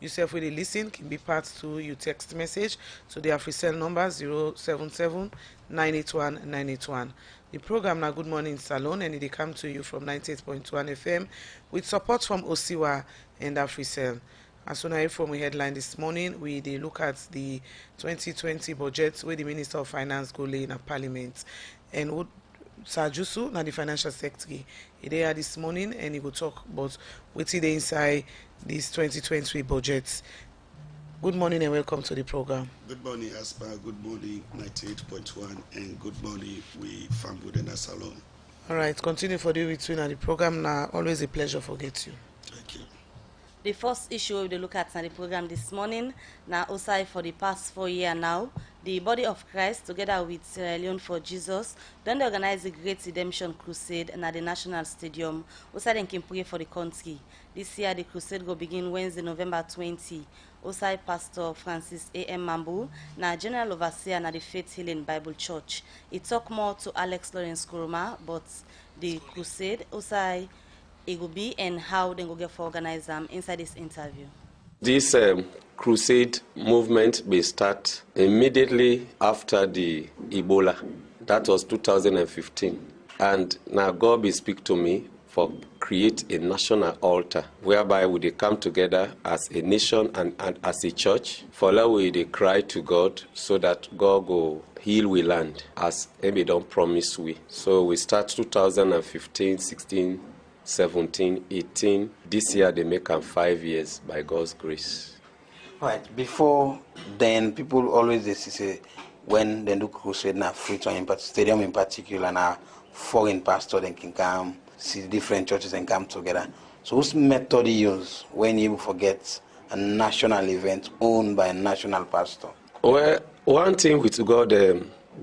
yourself with a listen can be part to your text message to the AfriCell number 077 981 981. The program now Good Morning Salone, and it come to you from 98.1 FM with support from Osiwa and AfriCell. As soon as from we headline this morning, we look at the 2020 budget where the Minister of Finance go lay in a parliament. And Sajusu, now the financial secretary, he there this morning and he will talk about what's inside this 2020 budget. Good morning and welcome to the program. Good morning, Aspa. Good morning, 98.1, and good morning, we from Gud Mornin Salone. All right, continue for the between the program now. Always a pleasure to get you. Thank you. The first issue we will look at in the program this morning, now also for the past 4 years now, the body of Christ, together with Sierra Leone for Jesus, don't organize the Great Redemption Crusade at the National Stadium. Also, they can pray for the country. This year, the crusade will begin Wednesday, November 20. Also, Pastor Francis A.M. Mambu, now General Overseer at the Faith Healing Bible Church. He talked more to Alex Lawrence Kuruma, but the crusade, also, it will be and how they will get for organize them inside this interview. This crusade movement will start immediately after the Ebola. That was 2015. And now God will speak to me for create a national altar whereby we come together as a nation and as a church. For that way they cry to God so that God will heal we land as Amy don't promise we. So we start 2015, 16, 17, 18. This year they make them 5 years by God's grace. Right. Before then, people always say when they do crusade now, stadium in particular, now foreign pastors they can come see different churches and come together. So whose method you use when you forget a national event owned by a national pastor? Well, one thing with God.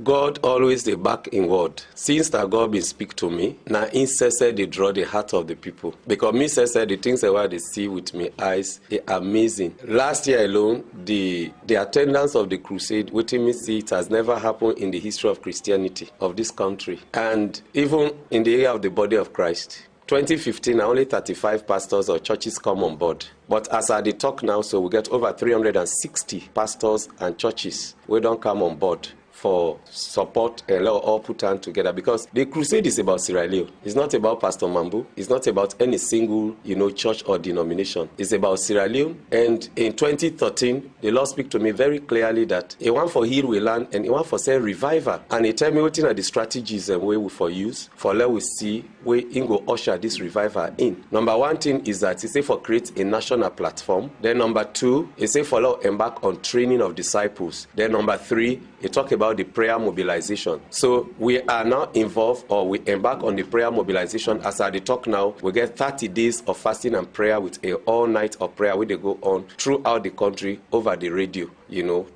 God always the back in word. Since that God been speak to me, now incessant they draw the heart of the people. Because me said the things that they see with me eyes are amazing. Last year alone, the attendance of the crusade, what me see, it has never happened in the history of Christianity of this country. And even in the area of the body of Christ. 2015, only 35 pastors or churches come on board. But as I talk now, so we get over 360 pastors and churches we don't come on board for support and all put on together, because the crusade is about Sierra Leone. It's not about Pastor Mambu. It's not about any single, church or denomination. It's about Sierra Leone. And in 2013, the Lord speak to me very clearly that He want for heal we land and He want for say revival. And He tell me what are the strategies and way we for use for let we see where He go usher this revival in. Number one thing is that He say for create a national platform. Then number two, He say for embark on training of disciples. Then number three, He talk about the prayer mobilization. So we are now involved, or we embark on the prayer mobilization. As I talk now, we get 30 days of fasting and prayer with a all night of prayer where they go on throughout the country over the radio,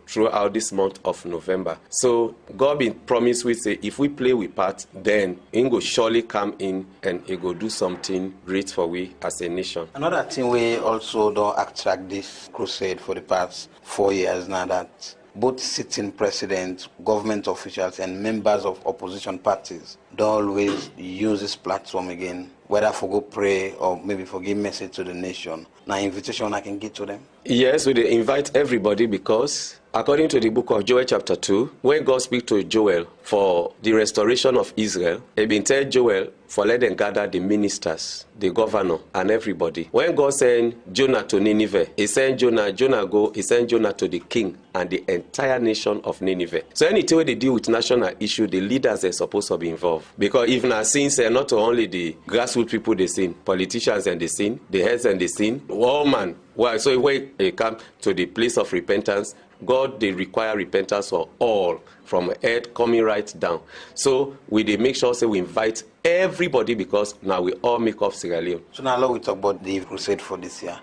throughout this month of November. So God been promised, we say, if we play with part, then He will surely come in and He will do something great for we as a nation. Another thing we also don't attract this crusade for the past 4 years now, that both sitting presidents, government officials, and members of opposition parties don't always use this platform again, whether for go pray or maybe for give message to the nation. Now, invitation I can give to them? Yes, we invite everybody because according to the book of Joel chapter 2, when God speaks to Joel for the restoration of Israel, He been tell Joel for let them gather the ministers, the governor, and everybody. When God sent Jonah to Nineveh, He sent Jonah go, He sent Jonah to the king and the entire nation of Nineveh. So anything they deal with national issue, the leaders are supposed to be involved. Because if now since not only the grassroots people they sin, politicians and they sin, the heads and they sin, woman. Well, so when they come to the place of repentance, God, they require repentance for all, from head coming right down. So we they make sure we invite everybody, because now we all make up Sierra Leone. So now we talk about the crusade for this year.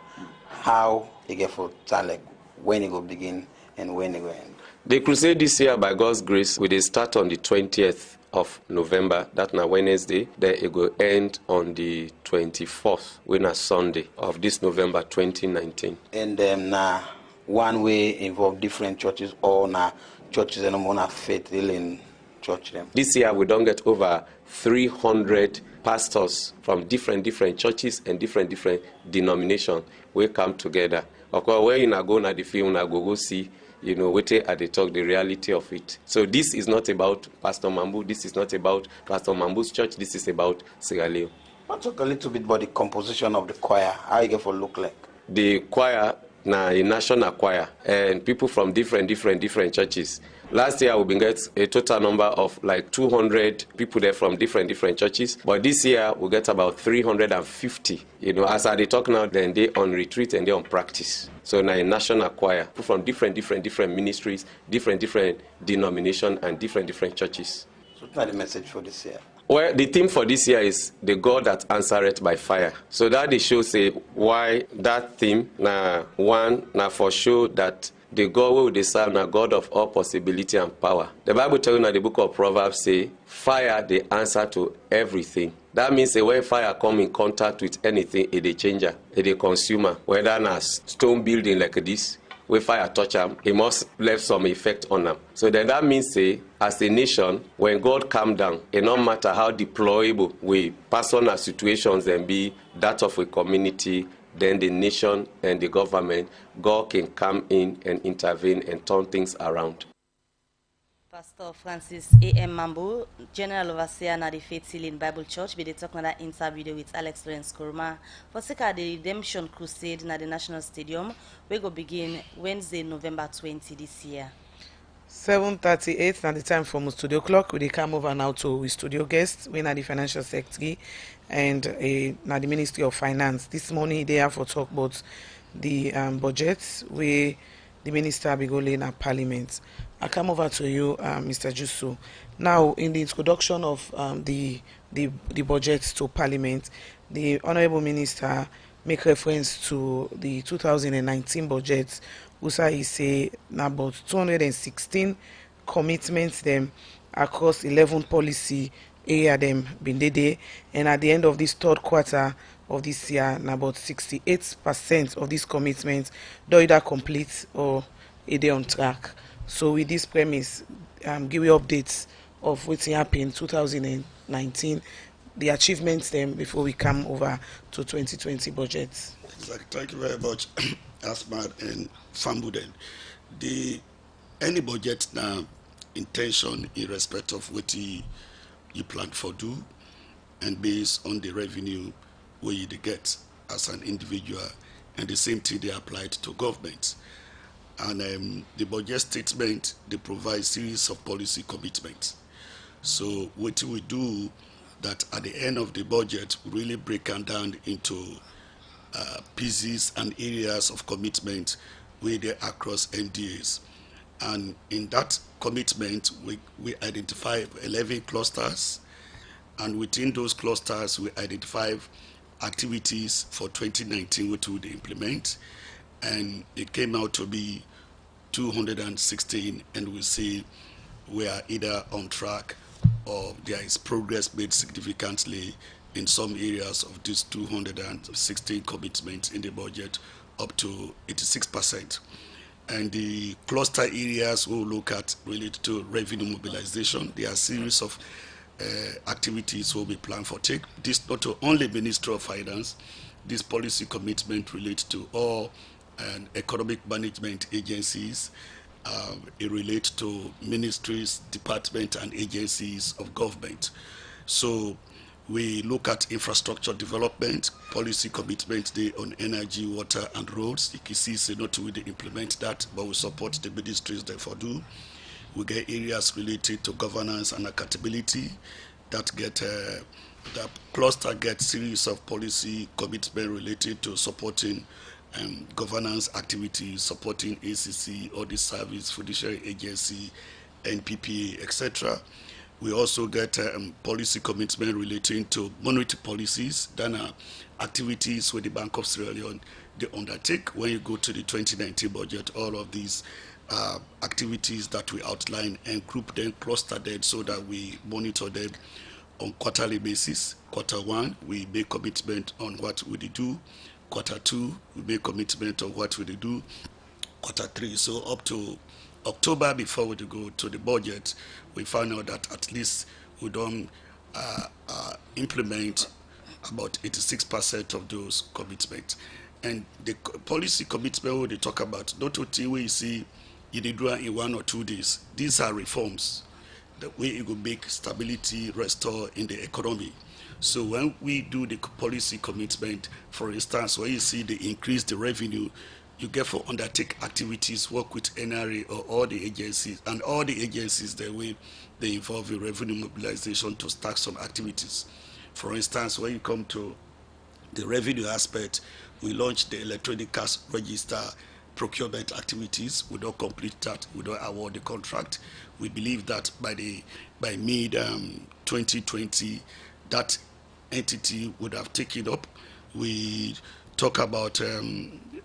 How it get for Talek, when it will begin and when it will end. The crusade this year, by God's grace, we start on the 20th of November, that's now Wednesday. Then it will end on the 24th, when a Sunday of this November 2019. And now one way involve different churches, or now churches and on faith healing church them. This year we don't get over 300 pastors from different churches and different denominations. We come together Of course, when you go na the film, na go see, waiting at the talk, the reality of it. So this is not about Pastor Mambu. This is not about Pastor Mambu's church. This is about Sierra Leone. Let's talk a little bit about the composition of the choir. How you get for look like? The choir na a national choir, and people from different churches. Last year, we get a total number of like 200 people there from different churches. But this year, we get about 350. As I talk now, then they on retreat and they on practice. So now a national choir, people from different ministries, different denominations, and different churches. So what's the message for this year? Well, the theme for this year is the God that answereth by fire. So that shows why that theme, one, for sure that the God will serve na God of all possibility and power. The Bible tells you in the book of Proverbs say, fire the answer to everything. That means when fire come in contact with anything, it a changer, it a consumer. Whether na stone building like this, when fire touch them, it must leave some effect on them. So then that means as a nation, when God come down, it no matter how deployable we personal situations then be that of a community, then the nation and the government, God can come in and intervene and turn things around. Pastor Francis A.M. Mambu, General Overseer na the Faith Healing Bible Church, be the talk na that interview with Alex Lawrence Kurma for the Redemption Crusade na the National Stadium. We go begin Wednesday, November 20 this year. 7:38 now the time for studio clock. We come over now to studio guests. We are the financial secretary and now the Ministry of Finance. This morning they have for talk about the budgets where the minister be going in Parliament. I come over to you, Mr. Jusso. Now, in the introduction of the budget to Parliament, the Honourable Minister make reference to the 2019 budget. He say about 216 commitments them across 11 policy area them been there, and at the end of this third quarter of this year, about 68% of these commitments do either complete or they on track. So with this premise, give you updates of what's happened in 2019, the achievements then before we come over to 2020 budgets. Exactly. Thank you very much, Asmad and Fambuden. Any budget now intention in respect of what you plan for do and based on the revenue where you get as an individual, and the same thing they applied to government. And the budget statement, they provide series of policy commitments. So what we do that at the end of the budget, really break them down into pieces and areas of commitment where they across MDAs. And in that commitment, we identify 11 clusters, and within those clusters, we identify activities for 2019 which we would implement, and it came out to be 216, and we see we are either on track or there is progress made significantly in some areas of these 216 commitments in the budget, up to 86%. And the cluster areas we'll look at related to revenue mobilization. There are a series of activities will be planned for take. This not only Ministry of Finance, this policy commitment relates to all economic management agencies. It relates to ministries, departments, and agencies of government. So we look at infrastructure development, policy commitments there on energy, water, and roads. You can see, say not to really implement that, but we support the ministries therefore do. We get areas related to governance and accountability that get that cluster gets series of policy commitment related to supporting governance activities, supporting ACC, audit service, fiduciary agency, NPPA, etc. We also get policy commitment relating to monetary policies, then activities with the Bank of Sierra Leone they undertake. When you go to the 2019 budget, all of these activities that we outline and group them, cluster them, so that we monitor them on quarterly basis. Quarter one, we make commitment on what we do. Quarter two, we make commitment on what we do. Quarter three, so up to October, before we go to the budget, we found out that at least we don't implement about 86% of those commitments. And the policy commitment we they talk about, not until we see you did do in 1 or 2 days. These are reforms, the way it will make stability restore in the economy. So when we do the policy commitment, for instance, when you see they increase the revenue you get for undertake activities, work with NRA or all the agencies, and all the agencies the way they involve in revenue mobilization to start some activities. For instance, when you come to the revenue aspect, we launched the electronic cash register procurement activities. We don't complete that. We don't award the contract. We believe that by mid 2020, that entity would have taken up. We talk about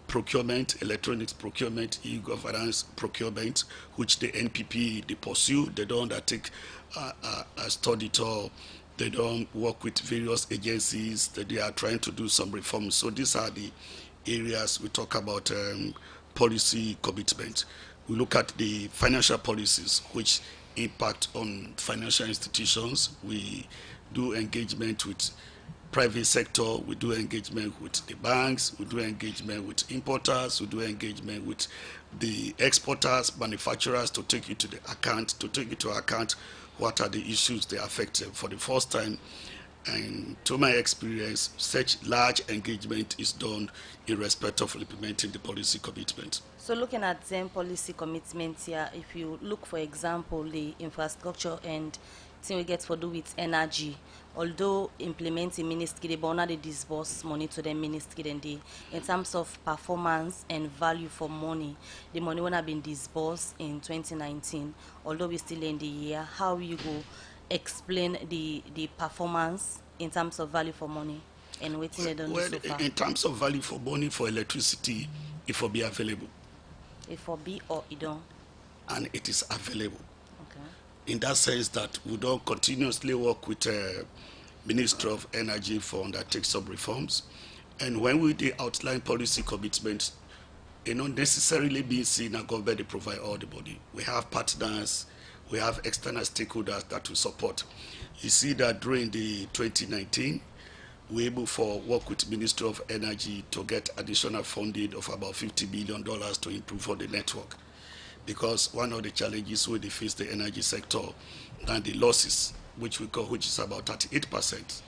procurement, electronics procurement, e-governance procurement, which the NPP they pursue. They don't undertake a study tour. They don't work with various agencies. That they are trying to do some reforms. So these are the areas we talk about policy commitment. We look at the financial policies which impact on financial institutions. We do engagement with private sector, we do engagement with the banks, we do engagement with importers, we do engagement with the exporters, manufacturers to take into account what are the issues they affect them. For the first time, and to my experience, such large engagement is done in respect of implementing the policy commitment. So looking at Zen policy commitments here, if you look, for example, the infrastructure and thing we get for do with energy, although implementing ministry, but now they disburse money to the ministry, and they, in terms of performance and value for money, the money will have been disbursed in 2019, although we still in the year. How you go explain the performance in terms of value for money and waiting they don't do so far? In terms of value for money for electricity, it will be available. It for be or it don't? And it is available. Okay. In that sense that we don't continuously work with Ministry of Energy for undertake some reforms. And when we do outline policy commitments, it not necessarily being seen as government to provide all the money. We have partners, we have external stakeholders that we support. You see that during the 2019, we able for work with Ministry of Energy to get additional funding of about $50 billion to improve on the network. Because one of the challenges we face the energy sector and the losses, which is about 38%,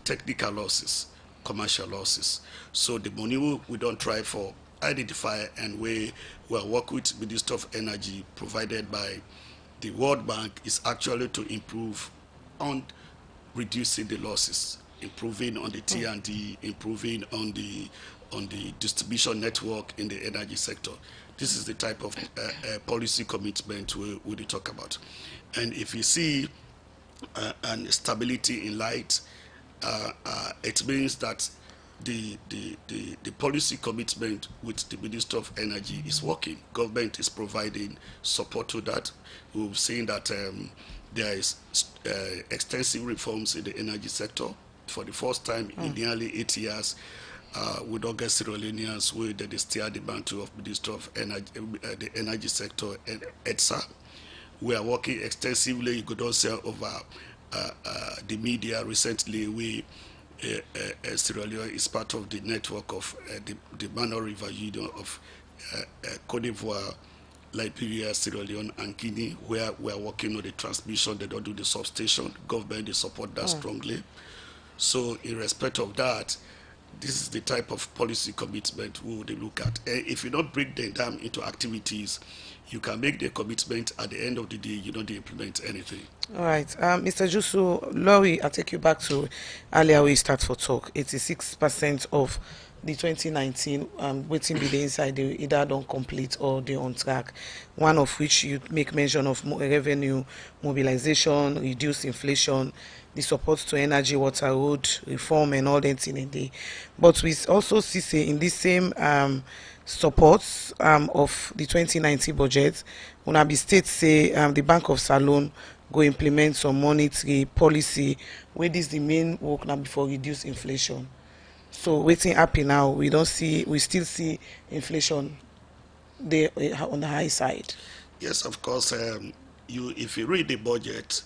technical losses, commercial losses. So the money we don't try for identify and we will work with Ministry of Energy provided by the World Bank is actually to improve on reducing the losses, improving on the T&D, improving on the distribution network in the energy sector. This is the type of policy commitment we talk about. And if you see an stability in light, it means that the policy commitment with the Minister of Energy is working. Government is providing support to that. We've seen that there is extensive reforms in the energy sector. For the first time in nearly 8 years, we don't get Sierra Leoneans where they steer the mantle of Minister of Energy, the energy sector, and EDSA. We are working extensively. You could also over the media recently. Sierra Leone is part of the network of the Mano River Union of Cote d'Ivoire, Liberia, Sierra Leone, and Guinea, where we are working on the transmission. They don't do the substation. Government, they support that strongly. So in respect of that, this is the type of policy commitment we would look at. If you don't break them down into activities, you can make the commitment at the end of the day, you don't implement anything. All right. Mr. Jusu, Laurie, I'll take you back to earlier we start for talk. 86% of the 2019 waiting be the inside, they either don't complete or they on track. One of which you make mention of revenue mobilization, reduce inflation, the support to energy, water, road reform, and all that in a day. But we also see say in this same supports of the 2019 budget, Unabi State say the Bank of Salone go implement some monetary policy where this the main work now before reduce inflation. So waiting happy now, we still see inflation there on the high side. Yes, of course. If you read the budget,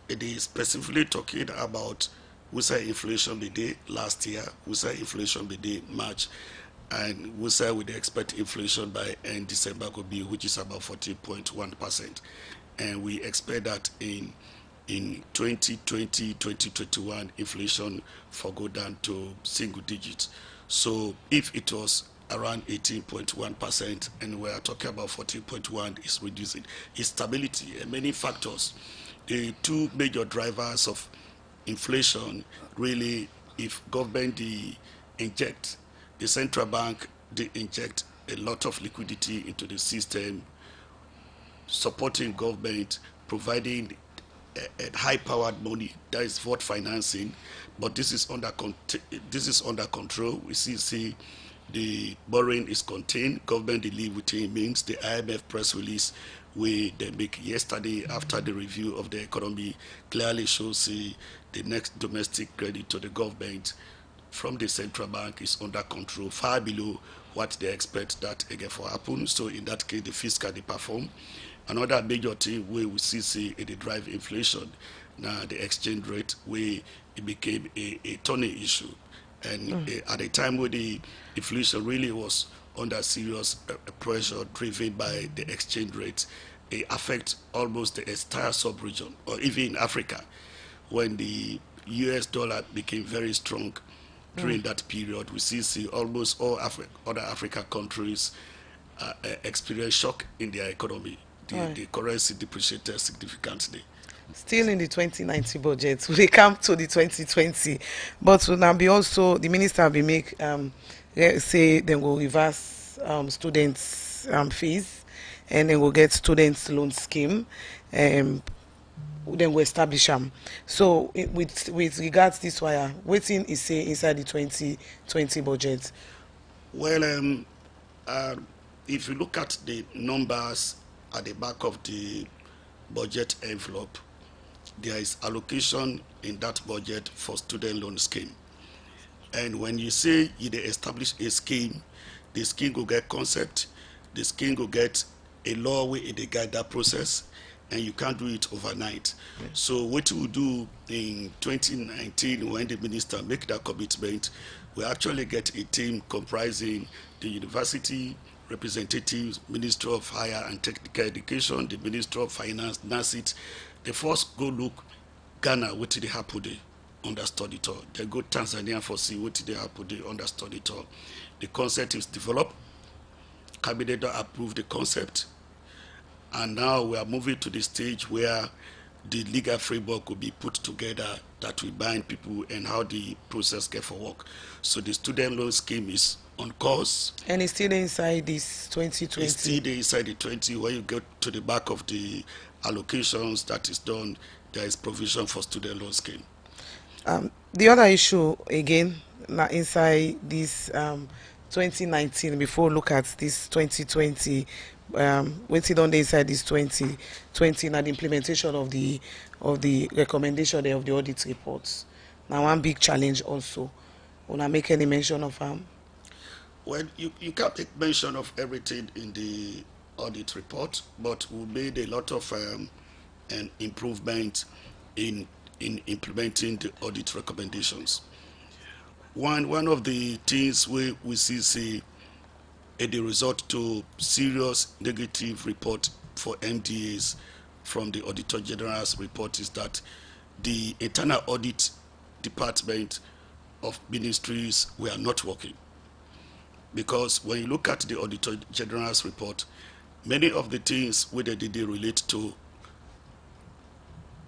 it is specifically talking about we say inflation be day last year, we say inflation be day March, and we say we expect inflation by end December could be, which is about 14.1%, and we expect that in 2020, 2021, inflation for go down to single digits. So if it was around 18.1% and we are talking about 14.1, is reducing. It's stability and many factors. The two major drivers of inflation really, if government inject, the central bank, they inject a lot of liquidity into the system, supporting government, providing a high-powered money, that is what financing, but this is under control. We see the borrowing is contained. Government they live within means. The IMF press release they make yesterday after the review of the economy clearly shows the next domestic credit to the government from the central bank is under control, far below what they expect that again for happen. So in that case, the fiscal they perform. Another major thing where we see it drive inflation. Now the exchange rate where it became a turning issue, and at a time where the inflation really was under serious pressure driven by the exchange rate, it affects almost the entire sub-region, or even in Africa, when the US dollar became very strong during that period. We see almost all other African countries experience shock in their economy. The currency depreciated significantly. Still in the 2090 budget, we come to the 2020, but will now be also the minister will be make say then go reverse students fees, and then we'll get students loan scheme, then we'll establish them. So with regards this wire, waiting is say inside the 2020 budget. Well, if you look at the numbers at the back of the budget envelope, there is allocation in that budget for student loan scheme. And when you say you establish a scheme, the scheme will get concept, the scheme will get a law where they guide that process, and you can't do it overnight. So what we do in 2019 when the minister make that commitment, we actually get a team comprising the university representatives, Ministry of Higher and Technical Education, the Ministry of Finance, NASIT. They first go look Ghana, what did they happen there, understudy it all. They go Tanzania for see what did they happen there, understudy it all. The concept is developed, cabinet approved the concept, and now we are moving to the stage where the legal framework will be put together that will bind people and how the process get for work. So the student loan scheme is on course. And it's still inside this 2020. It's still inside the 20. When you get to the back of the allocations that is done, there is provision for student loan scheme. The other issue again, now inside this 2019, before we look at this 2020, waiting on the inside this 2020, now the implementation of the recommendation of the audit reports. Now one big challenge also. When I make any mention of Well, you can't make mention of everything in the audit report, but we made a lot of an improvement in implementing the audit recommendations. One of the things we see the result to serious negative report for MDAs from the Auditor General's report is that the internal audit department of ministries were not working. Because when you look at the Auditor General's report, many of the things where they relate to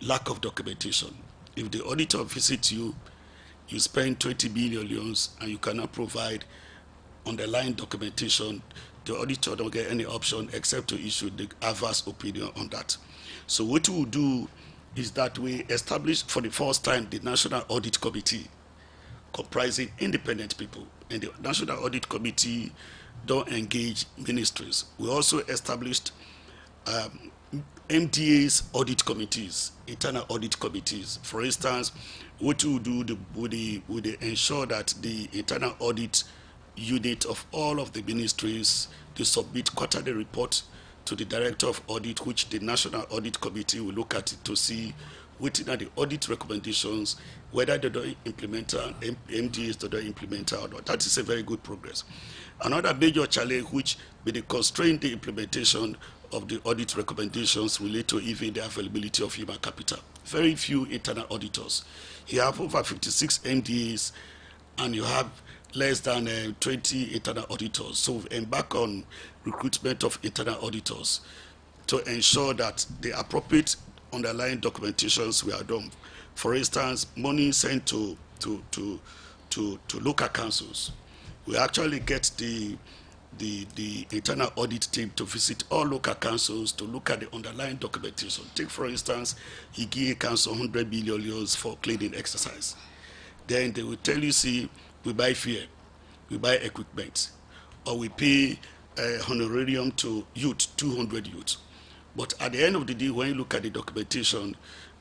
lack of documentation. If the auditor visits you, you spend 20 billion and you cannot provide underlying documentation, the auditor don't get any option except to issue the adverse opinion on that. So what we will do is that we establish for the first time the National Audit Committee, comprising independent people, and the National Audit Committee don't engage ministries. We also established MDA's audit committees, internal audit committees. For instance, what we do would ensure that the internal audit unit of all of the ministries, they submit quarterly report to the Director of Audit, which the National Audit Committee will look at it to see what are the audit recommendations whether they don't implement MDAs, they don't implement or not. That is a very good progress. Another major challenge which will constrain the implementation of the audit recommendations relate to even the availability of human capital. Very few internal auditors. You have over 56 MDAs and you have less than 20 internal auditors. So we embark on recruitment of internal auditors to ensure that the appropriate underlying documentations were done. For instance, money sent to local councils. We actually get the internal audit team to visit all local councils to look at the underlying documentation. Take, for instance, Igie Council 100 million euros for cleaning exercise. Then they will tell you, see, we buy fuel, we buy equipment, or we pay honorarium to youth, 200 youth. But at the end of the day, when you look at the documentation,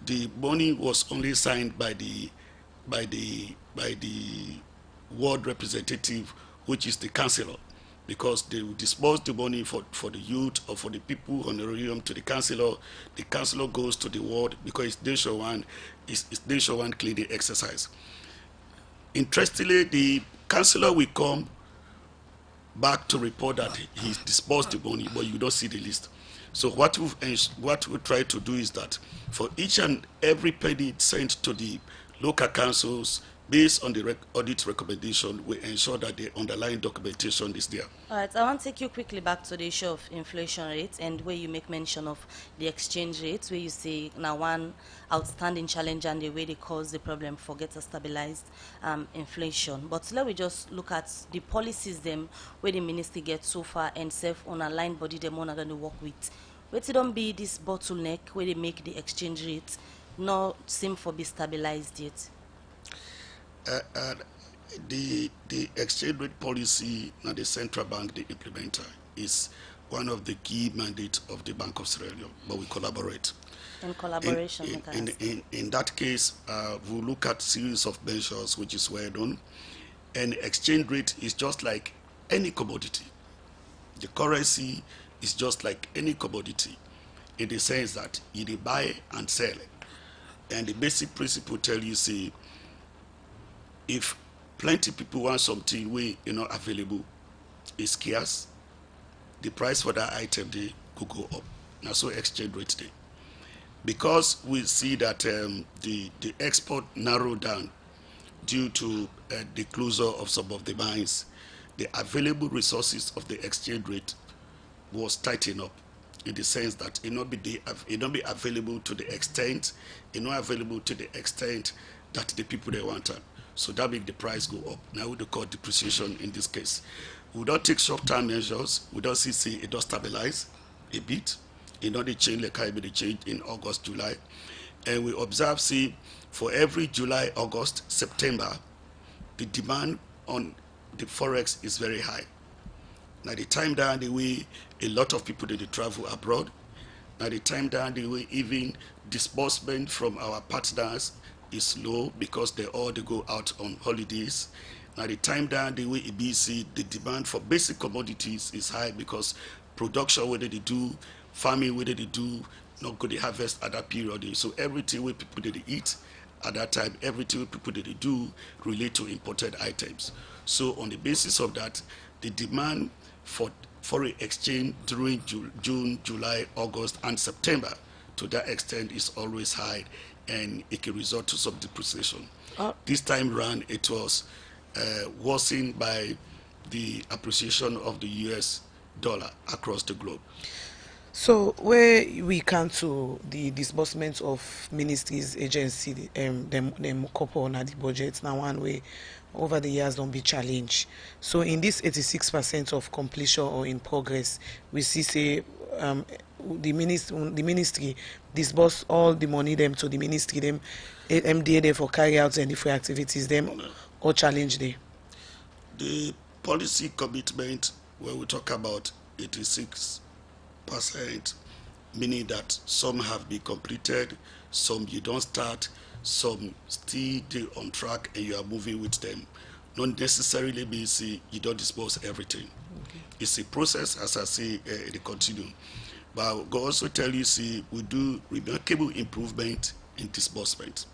the money was only signed by the ward representative, which is the councillor, because they will disburse the money for the youth or for the people honorarium to the councillor. The councillor goes to the ward because it's nationwide cleaning exercise. Interestingly, the councillor will come back to report that he disbursed the money, but you don't see the list. So what we try to do is that for each and every penny sent to the local councils, based on the audit recommendation, we ensure that the underlying documentation is there. All right, I want to take you quickly back to the issue of inflation rate and where you make mention of the exchange rate, where you say now one outstanding challenge and the way they cause the problem for get a stabilized inflation. But let me just look at the policies them where the ministry gets so far and self on a line body them are going to work with. Wait it don't be this bottleneck where they make the exchange rate not seem for be stabilized yet. The exchange rate policy now the central bank, the implementer, is one of the key mandates of the Bank of Sierra Leone, but we collaborate. In collaboration, in that case, we'll look at series of measures which is well done, and exchange rate is just like any commodity. The currency is just like any commodity in the sense that you buy and sell. And the basic principle tell you, say, if plenty people want something we available, is scarce, the price for that item they could go up. Now so exchange rate day. Because we see that the export narrowed down due to the closure of some of the mines, the available resources of the exchange rate was tightened up in the sense that it not be available to the extent, that the people they wanted. So that make the price go up. Now we call depreciation in this case. We don't take short-term measures. We don't see it does stabilize a bit. The change like I made the change in August, July. And we observe, see, for every July, August, September, the demand on the Forex is very high. Now the time down the way, a lot of people they travel abroad. Now the time down the way, even disbursement from our partners is low because they go out on holidays. Now the time down the way EBC, the demand for basic commodities is high because production whether they do, farming whether they do, not good they harvest at that period. So everything where people they eat at that time, everything where people they do relate to imported items. So on the basis of that, the demand for foreign exchange during June, July, August, and September to that extent is always high, and it can result to some depreciation. This time around, it was worsened by the appreciation of the US dollar across the globe. So where we come to the disbursement of ministries, agency, them couple on the budget now one way over the years don't be challenged. So in this 86% of completion or in progress, we see say the ministry disburse all the money them to the ministry them MDA there for carry out any free activities them or challenge there. The policy commitment where we talk about 86%, meaning that some have been completed, some you don't start, some still on track and you are moving with them. Not necessarily means you don't dispose everything. Okay. It's a process, as I say, the continuum. But God also tell you, see, we do remarkable improvement in disbursement.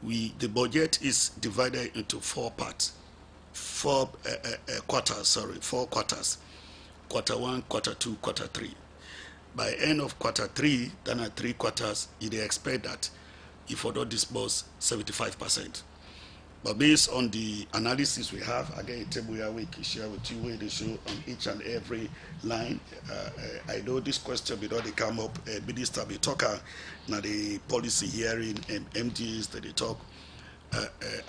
the budget is divided into four parts, four quarters. Quarter 1, quarter 2, quarter 3. By end of quarter 3, then at 3 quarters, you dey expect that if we don't disburse 75%. But based on the analysis we have, again, a table here we can share with you where they show on each and every line. I know this question before they come up, Minister be talker, now the policy hearing and MDAs that they talk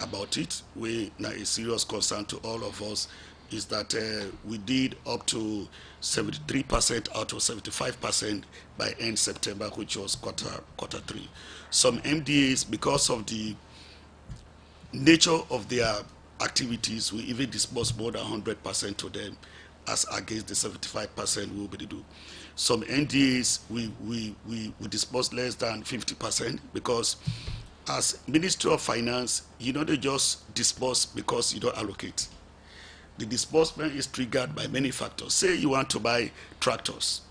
about it. We now a serious concern to all of us is that we did up to 73% out of 75% by end September, which was quarter 3. Some MDAs, because of the nature of their activities, we even disburse more than 100% to them as against the 75% we will be do. Some NDAs we disburse less than 50% because as Ministry of Finance, you know, they just disburse because you don't allocate. The disbursement is triggered by many factors. Say you want to buy tractors.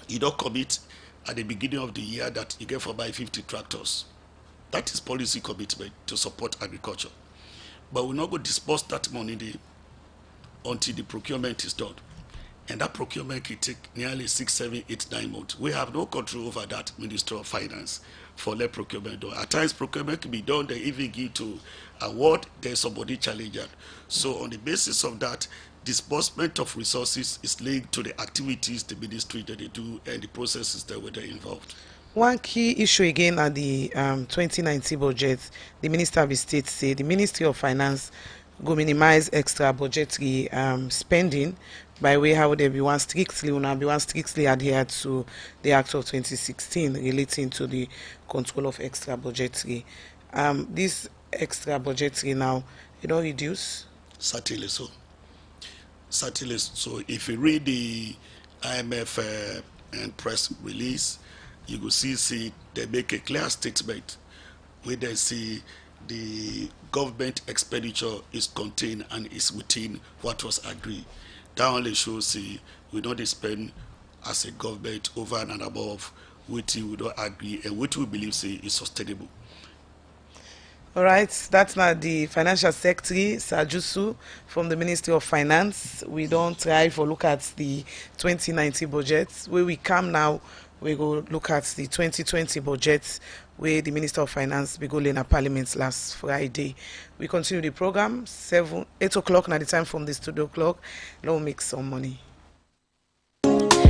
You don't commit at the beginning of the year that you get for buy 50 tractors. That is policy commitment to support agriculture. But we're not going to disburse that money until the procurement is done. And that procurement can take nearly 6, 7, 8, 9 months. We have no control over that, Ministry of Finance, for let procurement done. At times, procurement can be done, they even give to award, there's somebody challenging. So on the basis of that, disbursement of resources is linked to the activities the ministry that they do and the processes that were involved. One key issue again at the 2019 budget, the Minister of State said the Ministry of Finance go minimize extra budgetary spending by way how they be one strictly adhere to the Act of 2016 relating to the control of extra budgetary. This extra budgetary now, you know, reduce? Certainly so. Certainly so. If you read the IMF and press release, you will see they make a clear statement where they see the government expenditure is contained and is within what was agreed. That only shows we don't spend as a government over and above what we don't agree and what we believe is sustainable. All right, that's now the Financial Secretary, Sajusu, from the Ministry of Finance. We don't try for look at the 2019 budget. Where we come now, we go look at the 2020 budget, where the Minister of Finance we go in a Parliament last Friday. We continue the program, 8 o'clock, now the time from the studio clock. Now we'll make some money.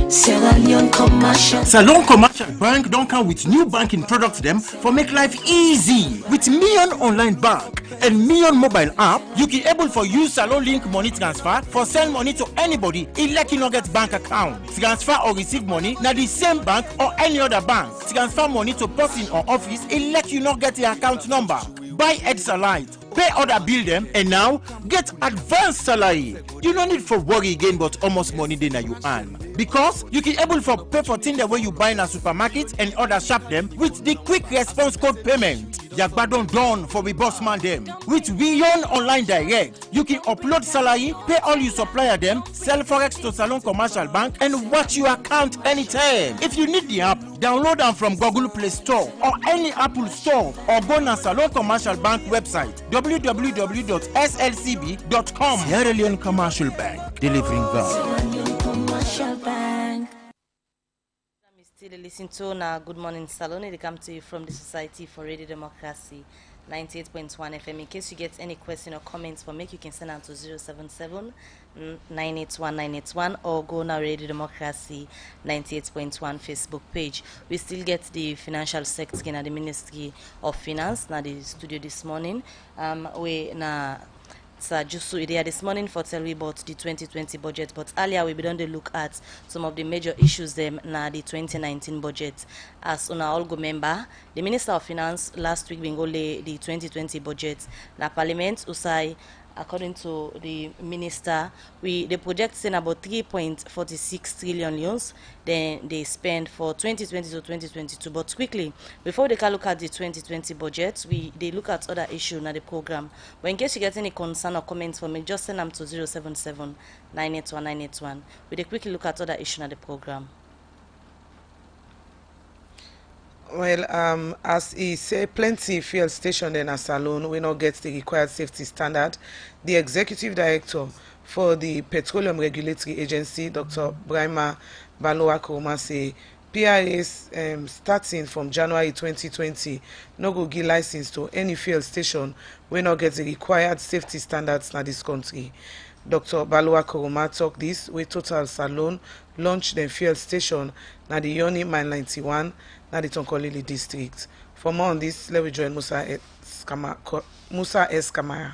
Salone Commercial Bank don't come with new banking products them for make life easy. With Million Online Bank and Million Mobile App, you can able for use Salone Link money transfer for send money to anybody elect you not get bank account. Transfer or receive money na the same bank or any other bank. Transfer money to person or office elect you not get the account number. Buy Edsalight, pay other bill them, and now get advanced salary. You don't need for worry again, but almost money then you earn. Because you can able for pay for things the way you buy in a supermarket and other shop them with the quick response code payment. Yagbadon done for we boss man them. With Beyond Online Direct, you can upload salary, pay all you supplier them, sell forex to Salone Commercial Bank, and watch your account anytime. If you need the app, download them from Google Play Store or any Apple Store, or go to Salone Commercial Bank website www.slcb.com. Sierra Leone Commercial Bank, delivering value. Commercial Bank. I'm still listening to now Good Morning Salone. They come to you from the Society for Radio Democracy, 98.1 FM. In case you get any question or comments for me, you can send them to 077 981 981 or go now Radio Democracy 98.1 Facebook page. We still get the financial sector at the Ministry of Finance now the studio this morning. We na just idea this morning for tell we about the 2020 budget, but earlier we began to look at some of the major issues them na the 2019 budget. As on all go member, the Minister of Finance last week bingo lay the 2020 budget na Parliament usai. According to the minister, they project saying about 3.46 trillion loans. Then they spend for 2020 to 2022. But quickly, before they can look at the 2020 budget, they look at other issues in the program. But in case you get any concern or comments from me, just send them to 077 981 981. We quickly look at other issues in the program. Well, as he say, plenty fuel station in a salon we not get the required safety standard. The executive director for the Petroleum Regulatory Agency, Dr. Brahma Balowa Kuruma, say PRAs starting from January 2020 no go give license to any fuel station we not get the required safety standards in this country. Dr. Balowa Kuruma talk this with Total Salone launch dem fuel station na the Yoni Mile 91 na the Tonkolili district. For more on this, let me join Musa S. Kamara.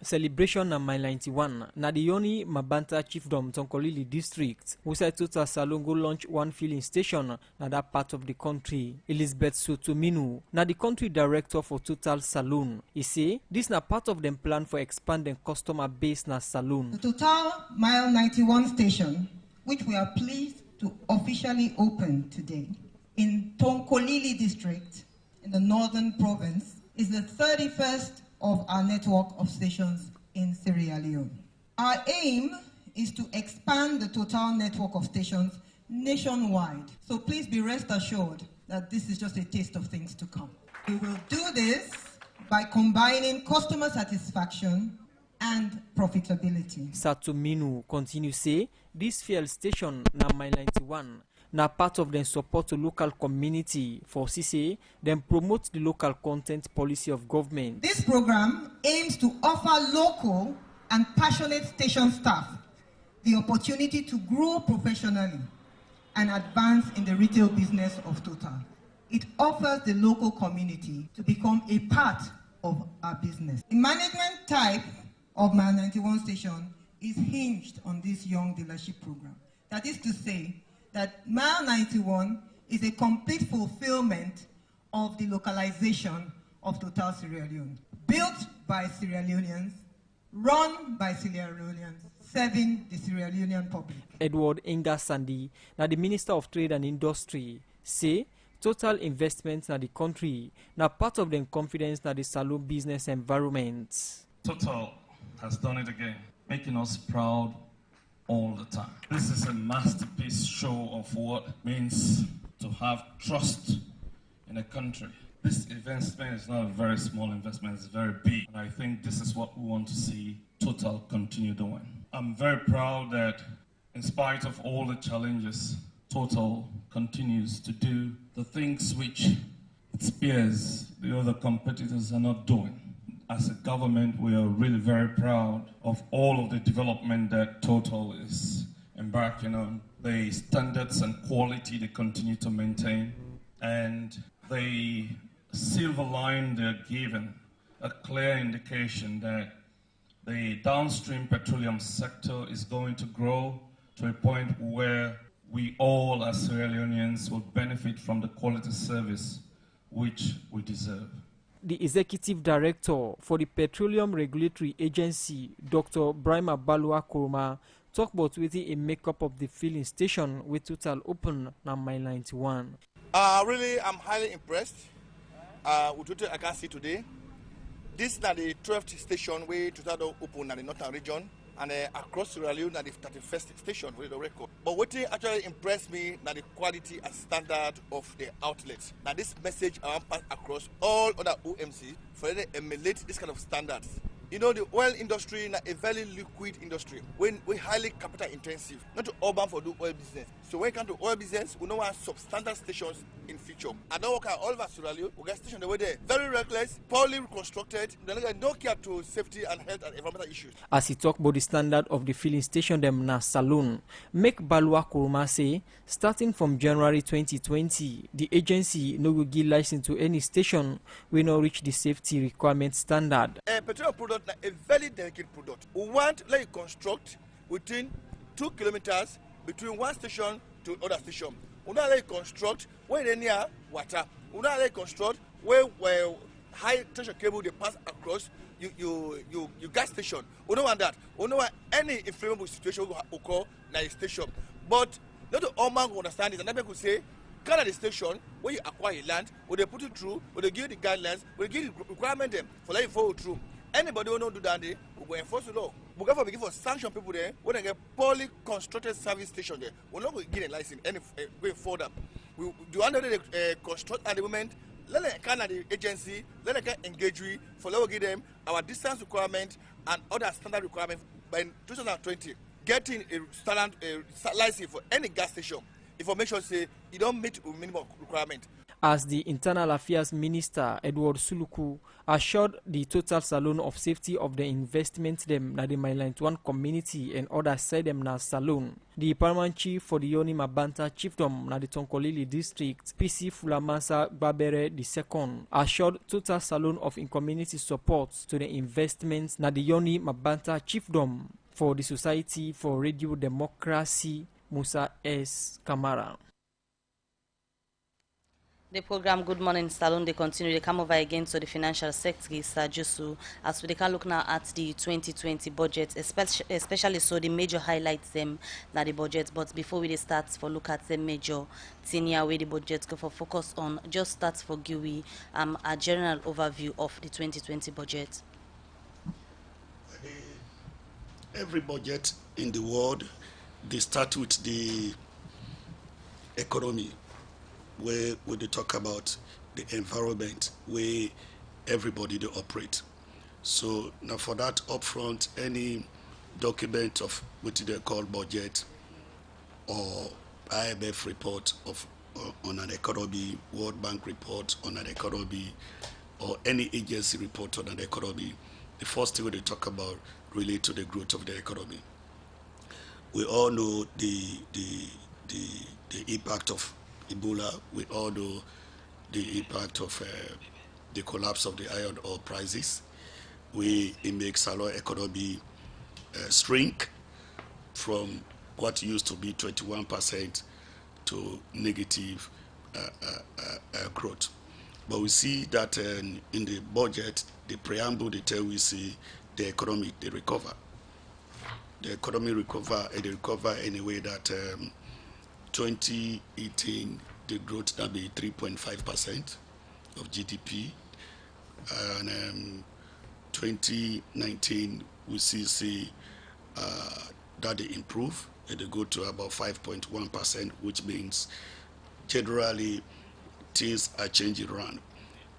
Celebration na Mile 91 na the Yoni Mabanta Chiefdom Tonkolili district. We said Total Salone go launch one filling station na that part of the country. Elizabeth Sotominu na the country director for Total Salone. He say this na part of them plan for expanding customer base na Salone. The Total Mile 91 station, which we are pleased to officially open today in Tonkolili district in the northern province, is the 31st of our network of stations in Sierra Leone. Our aim is to expand the Total network of stations nationwide. So please be rest assured that this is just a taste of things to come. We will do this by combining customer satisfaction and profitability. Satominu continue say this fuel station na Mile 91 na part of the support to local community for CCA, then promote the local content policy of government. This program aims to offer local and passionate station staff the opportunity to grow professionally and advance in the retail business of Total. It offers the local community to become a part of our business. The management type of Mile 91 station is hinged on this young dealership program. That is to say, that Mile 91 is a complete fulfillment of the localization of Total Sierra Leone. Built by Sierra Leoneans, run by Sierra Leoneans, serving the Sierra Leonean public. Edward Inga Sandi, now the Minister of Trade and Industry, say Total investments na the country, now part of the confidence na the Salone business environment. Total has done it again, making us proud all the time. This is a masterpiece show of what it means to have trust in a country. This investment is not a very small investment, it's very big. And I think this is what we want to see Total continue doing. I'm very proud that in spite of all the challenges, Total continues to do the things which its peers, the other competitors, are not doing. As a government, we are really very proud of all of the development that Total is embarking on, the standards and quality they continue to maintain, and the silver line they're given, a clear indication that the downstream petroleum sector is going to grow to a point where we all as Sierra Leoneans will benefit from the quality service which we deserve. The executive director for the Petroleum Regulatory Agency, Dr. Brahma Balowa Kuruma, talk about within a makeup of the filling station with Total open na Mile 91. Really, I'm highly impressed with what I can see today. This is the 12th station where Total open in the northern region, and across Sierra Leone at the 31st station for the record. But what actually impressed me is the quality and standard of the outlets. Now this message I want to pass across all other OMC for them to emulate this kind of standards. You know, the oil industry is a very liquid industry. We're highly capital intensive, not to urban for do oil business. So when it comes to oil business, we don't want substandard stations in future. I don't work at all over Sierra Leone. We got stations that were there very reckless, poorly reconstructed. They don't care to safety and health and environmental issues. As he talk about the standard of the filling station them na Salone, make Balowa Kuruma say, starting from January 2020, the agency no will give license to any station we not reach the safety requirement standard. Petroleum product is a very delicate product. We want to construct within 2 kilometers between one station to another station. We don't like construct where they near water. We don't like construct where high tension cable they pass across you gas station. We don't want that. We don't want any inflammable situation will occur in the station. But not all man will understand it, and that people say, kind of the station where you acquire land, where they put it through, where they give the guidelines, where they give the requirement them for let you follow through. Anybody who don't do that, we we go enforce the law. We go begin for sanction people there when they get poorly constructed service station there. We're not going to get a license any going further. We do under the construct at the moment. Let them kind of the agency, let them get engage with for let give them our distance requirement and other standard requirements by 2020. Getting a standard license for any gas station. Information say you don't meet a minimum requirement. As the Internal Affairs Minister, Edward Suluku, assured the Total Salone of safety of the investment them na the Mainland One community and others said them na Salone. The Paramount Chief for the Yoni Mabanta Chiefdom na the Tonkolili District, PC Fulamasa Babere II, assured Total Salone of in community support to the investments na the Yoni Mabanta Chiefdom for the Society for Radio Democracy, Musa S. Kamara. The program Good Morning Salone, they continue. They come over again to the financial secretary, Sir Josu, as we can look now at the 2020 budget, especially so the major highlights them now the budget. But before we start for look at the major senior way the budget go for focus on, just start for GUI a general overview of the 2020 budget. Every budget in the world, they start with the economy, where they talk about the environment where everybody they operate. So now for that upfront, any document of what they call budget or IMF report of on an economy, World Bank report on an economy, or any agency report on an economy, the first thing they talk about relate to the growth of the economy. We all know the impact of Ebola. We all know the impact of the collapse of the iron ore prices. It makes our economy shrink from what used to be 21% to negative growth. But we see that in the budget, the preamble, they tell we see the economy, they recover. The economy recover, and they recover in a way that 2018, the growth will be 3.5% of GDP. And 2019, we see that they improve, and they go to about 5.1%, which means generally things are changing around.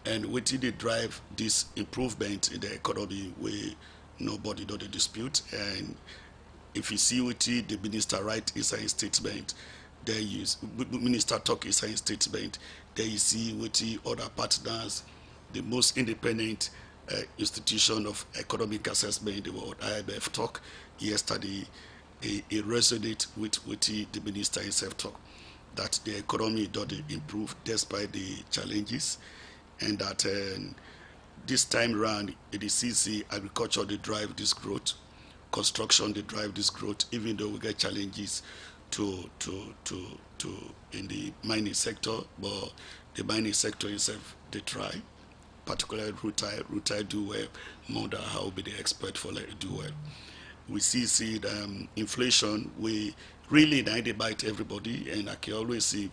And what did they drive this improvement in the economy where nobody know the dispute? And if you see what the minister write inside his statement, there you minister talk inside his statement, there you see what the other partners, the most independent institution of economic assessment in the world, IMF talk yesterday, it resonates with what the minister himself talk, that the economy doesn't improve despite the challenges, and that this time around, it is easy agriculture they drive this growth, construction they drive this growth, even though we get challenges to in the mining sector, but the mining sector itself they try, particularly Rutile do well more than how be the expert for like do well. We see inflation, we really now they bite everybody, and I can always see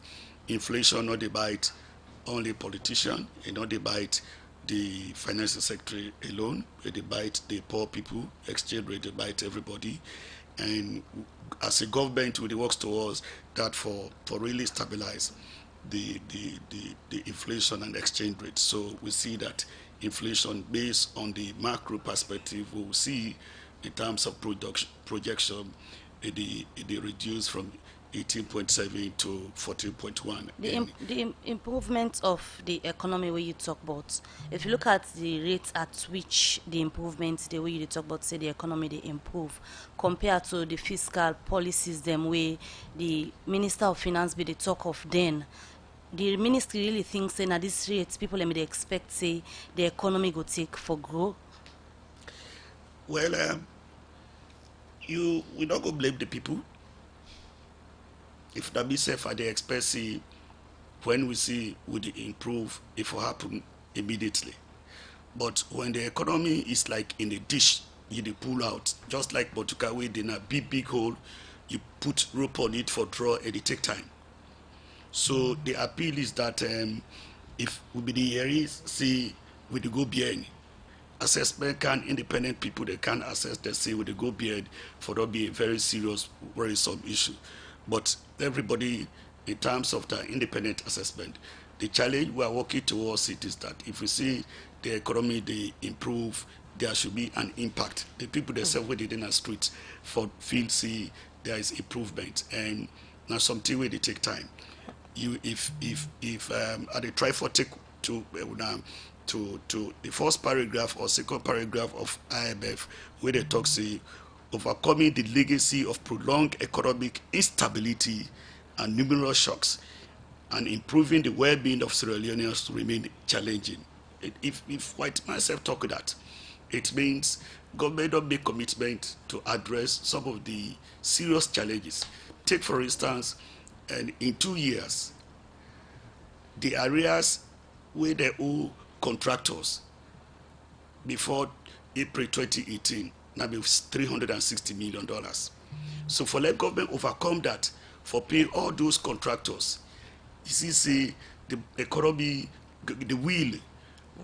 inflation not they bite only politician, and not they bite the financial sector alone, they bite the poor people, exchange rate, they bite everybody. And as a government, we work towards that for really stabilize the inflation and exchange rate. So we see that inflation based on the macro perspective, we will see in terms of projection, it reduced from 18.7 to 14.1. The improvement of the economy where you talk about, if you look at the rate at which the improvements, the way you talk about, say the economy, they improve, compared to the fiscal policies, them way the Minister of Finance be the talk of then, the ministry really thinks say at this rate, people they expect say the economy go take for growth? Well, we not go blame the people. If that be safe, they expect see when we see would it improve, if it happen immediately. But when the economy is like in a dish, you pull out, just like Botukawe in a big hole, you put rope on it for draw and it take time. So the appeal is that if we be the areas, see we go behind assessment can independent people they can assess they say with the go beard for that be a very serious worrisome issue. But everybody in terms of the independent assessment, the challenge we are working towards it is that if we see the economy they improve, there should be an impact. The people themselves within the streets for feel see there is improvement, and now something where they take time. You if I dey try for take to the first paragraph or second paragraph of IMF where they talk say overcoming the legacy of prolonged economic instability and numerous shocks and improving the well-being of Sierra Leoneans remain challenging. If white myself talk that, it means government don't make commitment to address some of the serious challenges. Take for instance, and in 2 years, the areas where they owe contractors before April 2018, now be $360 million. So for let government overcome that, for paying all those contractors, you see the economy, the wheel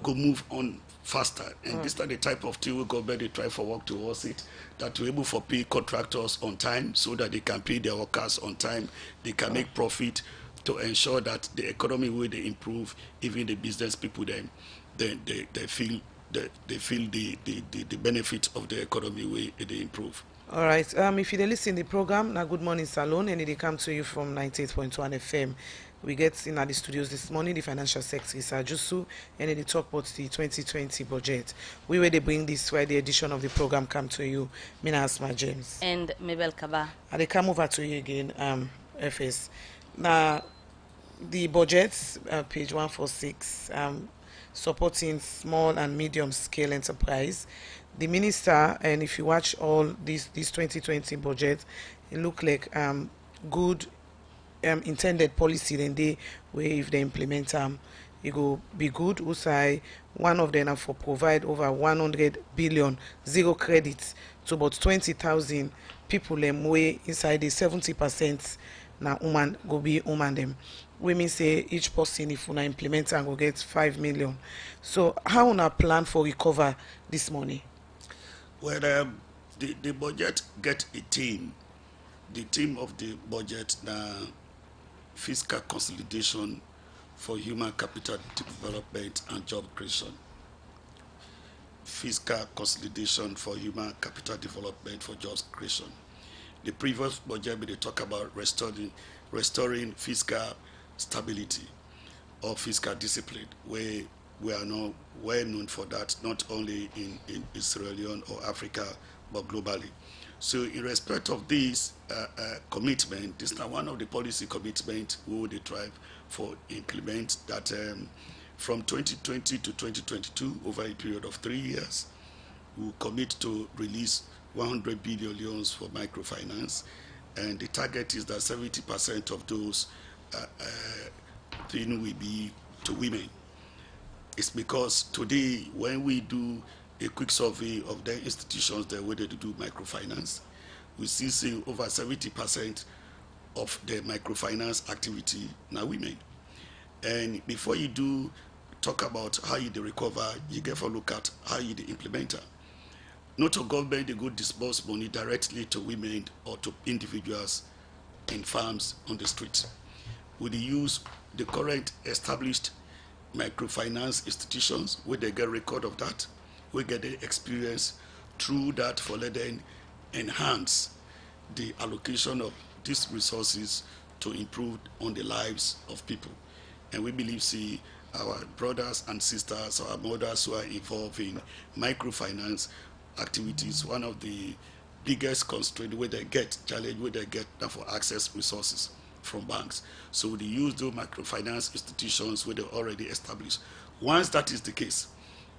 go move on faster. And this is the type of thing we government they try for work towards it, that we're able to pay contractors on time so that they can pay their workers on time, they can make profit to ensure that the economy will they improve, even the business people then they feel the benefit of the economy way they improve. All right. If you listen the program, now Good Morning Salone, and it come to you from 98.1 FM. We get in at the studios this morning, the financial secretary Sajusu, and they talk about the 2020 budget. We will they bring this Friday edition of the program come to you. Mina Asma James. And Mabel Kaba. And they come over to you again, FS. Now, the budget, page 146, supporting small and medium scale enterprise. The minister, and if you watch all this 2020 budget, it look like good intended policy. Then they where if they implement it will be good. Also, one of them are for provide over 100 billion zero credit to about 20,000 people. Them way inside the 70% now woman go be woman them. Women say each person if una implement and go get 5 million. So how una plan for recover this money? Well, the budget get a theme. The theme of the budget now fiscal consolidation for human capital development and job creation. Fiscal consolidation for human capital development for job creation. The previous budget they talk about restoring fiscal stability or fiscal discipline, where we are now well known for that, not only in Sierra Leone or Africa, but globally. So in respect of this commitment, this is one of the policy commitments we would try for implement that from 2020 to 2022, over a period of 3 years, we will commit to release 100 billion loans for microfinance, and the target is that 70% of those things will be to women. It's because today, when we do a quick survey of the institutions that where they do microfinance, we see over 70% of the microfinance activity now women. And before you do talk about how you recover, you get to look at how you implement it. Not to government, they go disburse money directly to women or to individuals in farms on the streets. Would they use the current established microfinance institutions where they get record of that, we get the experience through that for let them enhance the allocation of these resources to improve on the lives of people. And we believe see our brothers and sisters, our mothers who are involved in microfinance activities, one of the biggest constraint where they get challenge where they get for access resources from banks. So they use those microfinance institutions where they already established. Once that is the case,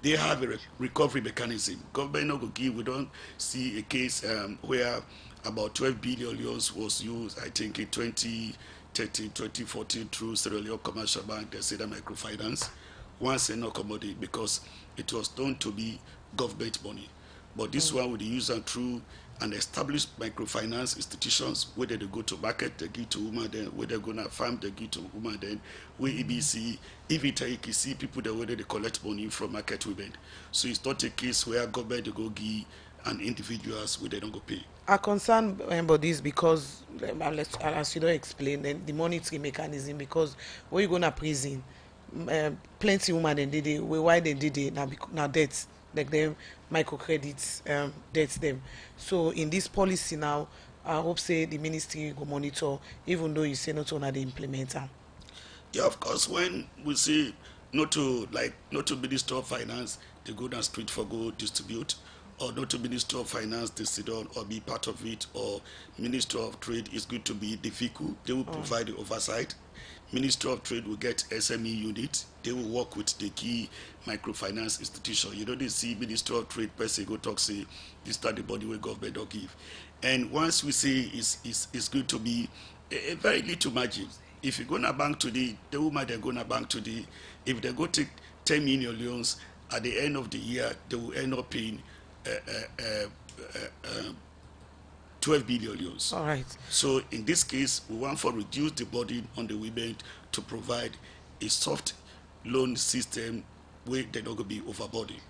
they have a recovery mechanism. Government no go give. We don't see a case where about 12 billion loans was used, I think, in 2013, 2014 through Sierra Leone Commercial Bank. They say that microfinance once no commodity because it was known to be government money. But this one would use them through and establish microfinance institutions, whether they go to market, they give to women, then whether they're gonna farm, they give to women, then we EBC, even you see people that whether they collect money from market women. So it's not a case where government they go give and individuals where they don't go pay. Our concern about this because, as you don't explain, then the monetary mechanism, because when you go to prison, plenty women then did it, why they did it now debts, like them microcredits, debts them. So in this policy now, I hope say the ministry will monitor, even though you say not on the implementer. Yeah, of course, when we say not to Minister of Finance, they go down street for go distribute, or not to Minister of Finance, they sit down or be part of it, or Minister of Trade is going to be the vehicle, they will provide the oversight. Minister of Trade will get SME unit, they will work with the key microfinance institution. You know, they see Minister of Trade per se go talk, say, this is the body where government don't give. And once we say it's going to be a very little margin. If you go to bank today, the woman they're going to bank today, if they go take 10 million loans, at the end of the year, they will end up paying 12 billion loans. All right. So in this case, we want to reduce the burden on the women to provide a soft loan system where they're not going to be overburdened.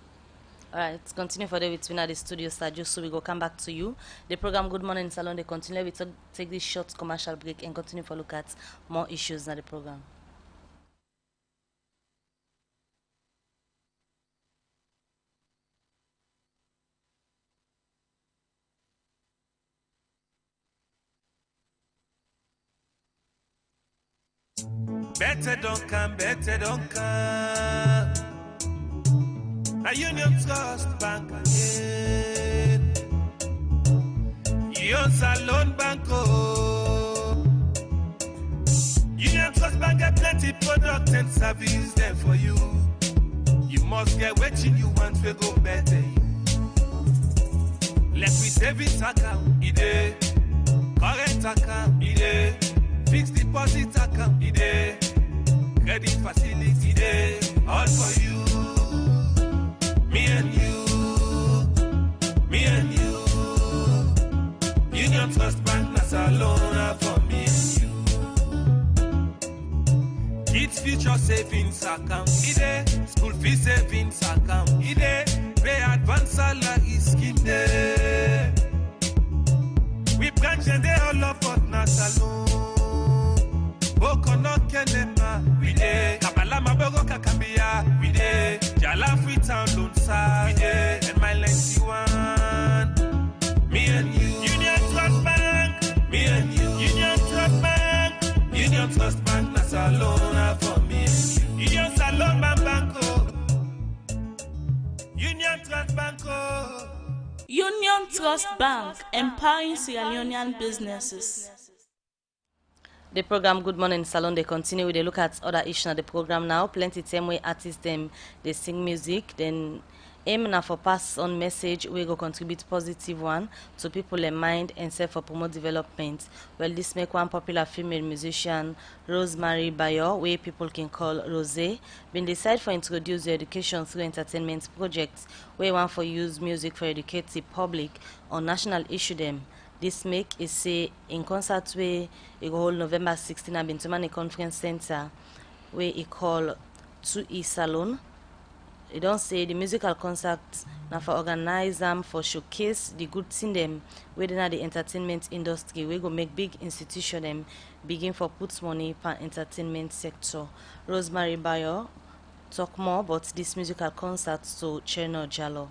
All right, continue for the between the studio star, just so we go come back to you. The program Good Morning Salone, they continue. We take this short commercial break and continue for look at more issues in the program. Better don't come. A Union Trust Bank again. Union Salone Banco. Union Trust Bank get plenty product and service there for you. You must get what you want to go better. Let me savings account, ide. Current account, ide. Fixed deposit account, ide. Credit facility, ide. All for you. Me and you. Union Trust Bank, na Salone for me and you. Kids Future Savings Account, ide. School fee savings account, ide. Pay advance salary scheme, ide. We branch and they all up at na Salone. Boko no kenema, we ide. Kabala mabogo kakambia, we ide. Jala Freetown Loan Side, we ide. And my 91, me and you. Union Trust Bank, me and you. Union Trust Bank, Union Trust Bank, na Salone for me and you. Union Salone Banco, Union Trust Banco. Union Trust Bank, empowering Sierra Leonean businesses. The program Good Morning Salone, they continue with a look at other issues of the program now. Plenty time where artists them they sing music, then aim now for pass on message we go contribute positive one to people in mind and serve for promote development. Well, this make one popular female musician, Rosemary Bayo, where people can call Rose, been decide for introduce the education through entertainment projects where one for use music for educate the public on national issue them. This make is say in concert where it go hold November 16 at Bintumani Conference Center where it call 2E Salone. It don't say the musical concert now for organize them for showcase the good thing them within the entertainment industry. We go make big institution them begin for put money per entertainment sector. Rosemary Bayo talk more about this musical concert to Cherno Jallo.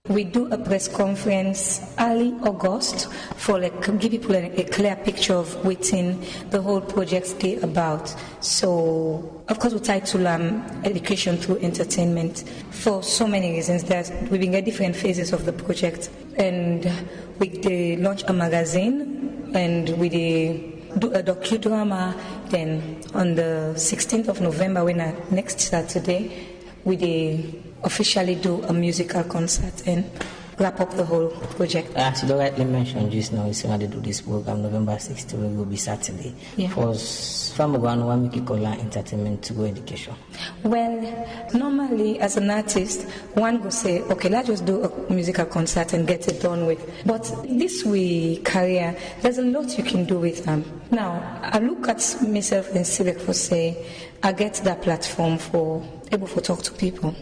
We do a press conference early August for give people a clear picture of what the whole project is about. So, of course, we title education through entertainment for so many reasons. We've been at different phases of the project, and we launch a magazine, and we do a docudrama. Then on the 16th of November, next Saturday, we officially do a musical concert, and wrap up the whole project. As you rightly mentioned just now, it's when they do this program, November 6th, it will be Saturday. Yeah. For from one make it call entertainment to go education. Well, normally as an artist, one go say, okay, let's just do a musical concert and get it done with. But this way career, there's a lot you can do with them. Now, I look at myself and Civic for say, I get that platform for able to talk to people.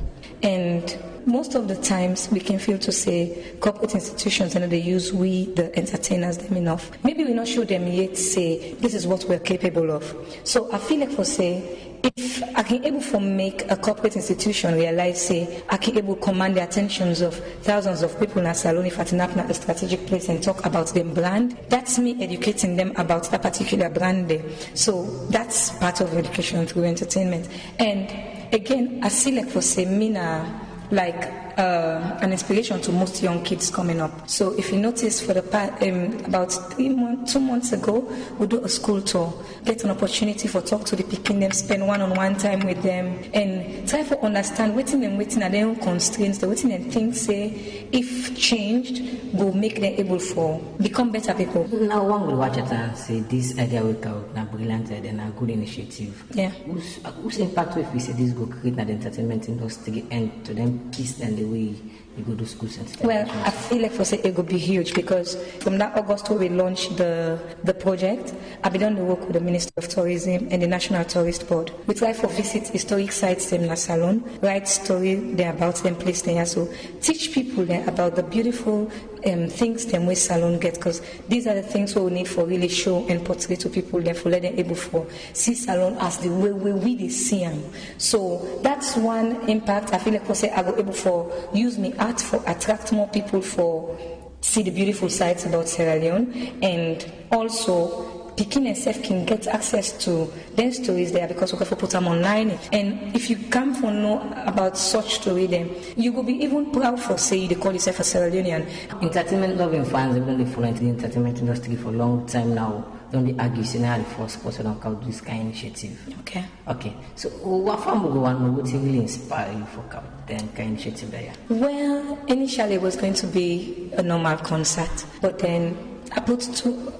And most of the times we can feel to say corporate institutions and they use we the entertainers them enough. Maybe we not show them yet say this is what we're capable of. So I feel like for say if I can able to make a corporate institution realize say I can able to command the attentions of thousands of people in a salon if I turn up at a strategic place and talk about them brand, that's me educating them about that particular brand there. So that's part of education through entertainment. And again, I see like for say Mina like an inspiration to most young kids coming up. So if you notice for the past, about 2 months ago, we do a school tour, get an opportunity for talk to the Peking, them spend one-on-one time with them and try to understand waiting are their own constraints, the waiting and things say if changed will make them able for become better people. Now one will watch it and say this idea will come a brilliant idea and a good initiative. Yeah. Whose impact if we say this go create the entertainment industry and to them peace and the way you go to schools and stuff? Well, I feel like for say it will be huge because from that August where we launched the project, I've been done the work with the Ministry of Tourism and the National Tourist Board. We try to visit historic sites in La Salon, write story there about them, place there, so teach people there about the beautiful things them way Salon get, because these are the things we need for really show and portray to people there for let them able for see Salon as the way we they see them. So that's one impact. I feel like for say I go able for use me art for attract more people for see the beautiful sites about Sierra Leone, and also Peking itself can get access to their stories there because we can put them online. And if you come for know about such story, then you will be even proud for say they call yourself a Sierra Leonean. Entertainment loving fans have been following the entertainment industry for a long time now. Don't they argue say now the first person to come this kind of initiative? Okay. So what from one would really inspire you for that kind of initiative there? Well, initially it was going to be a normal concert, but then I put 2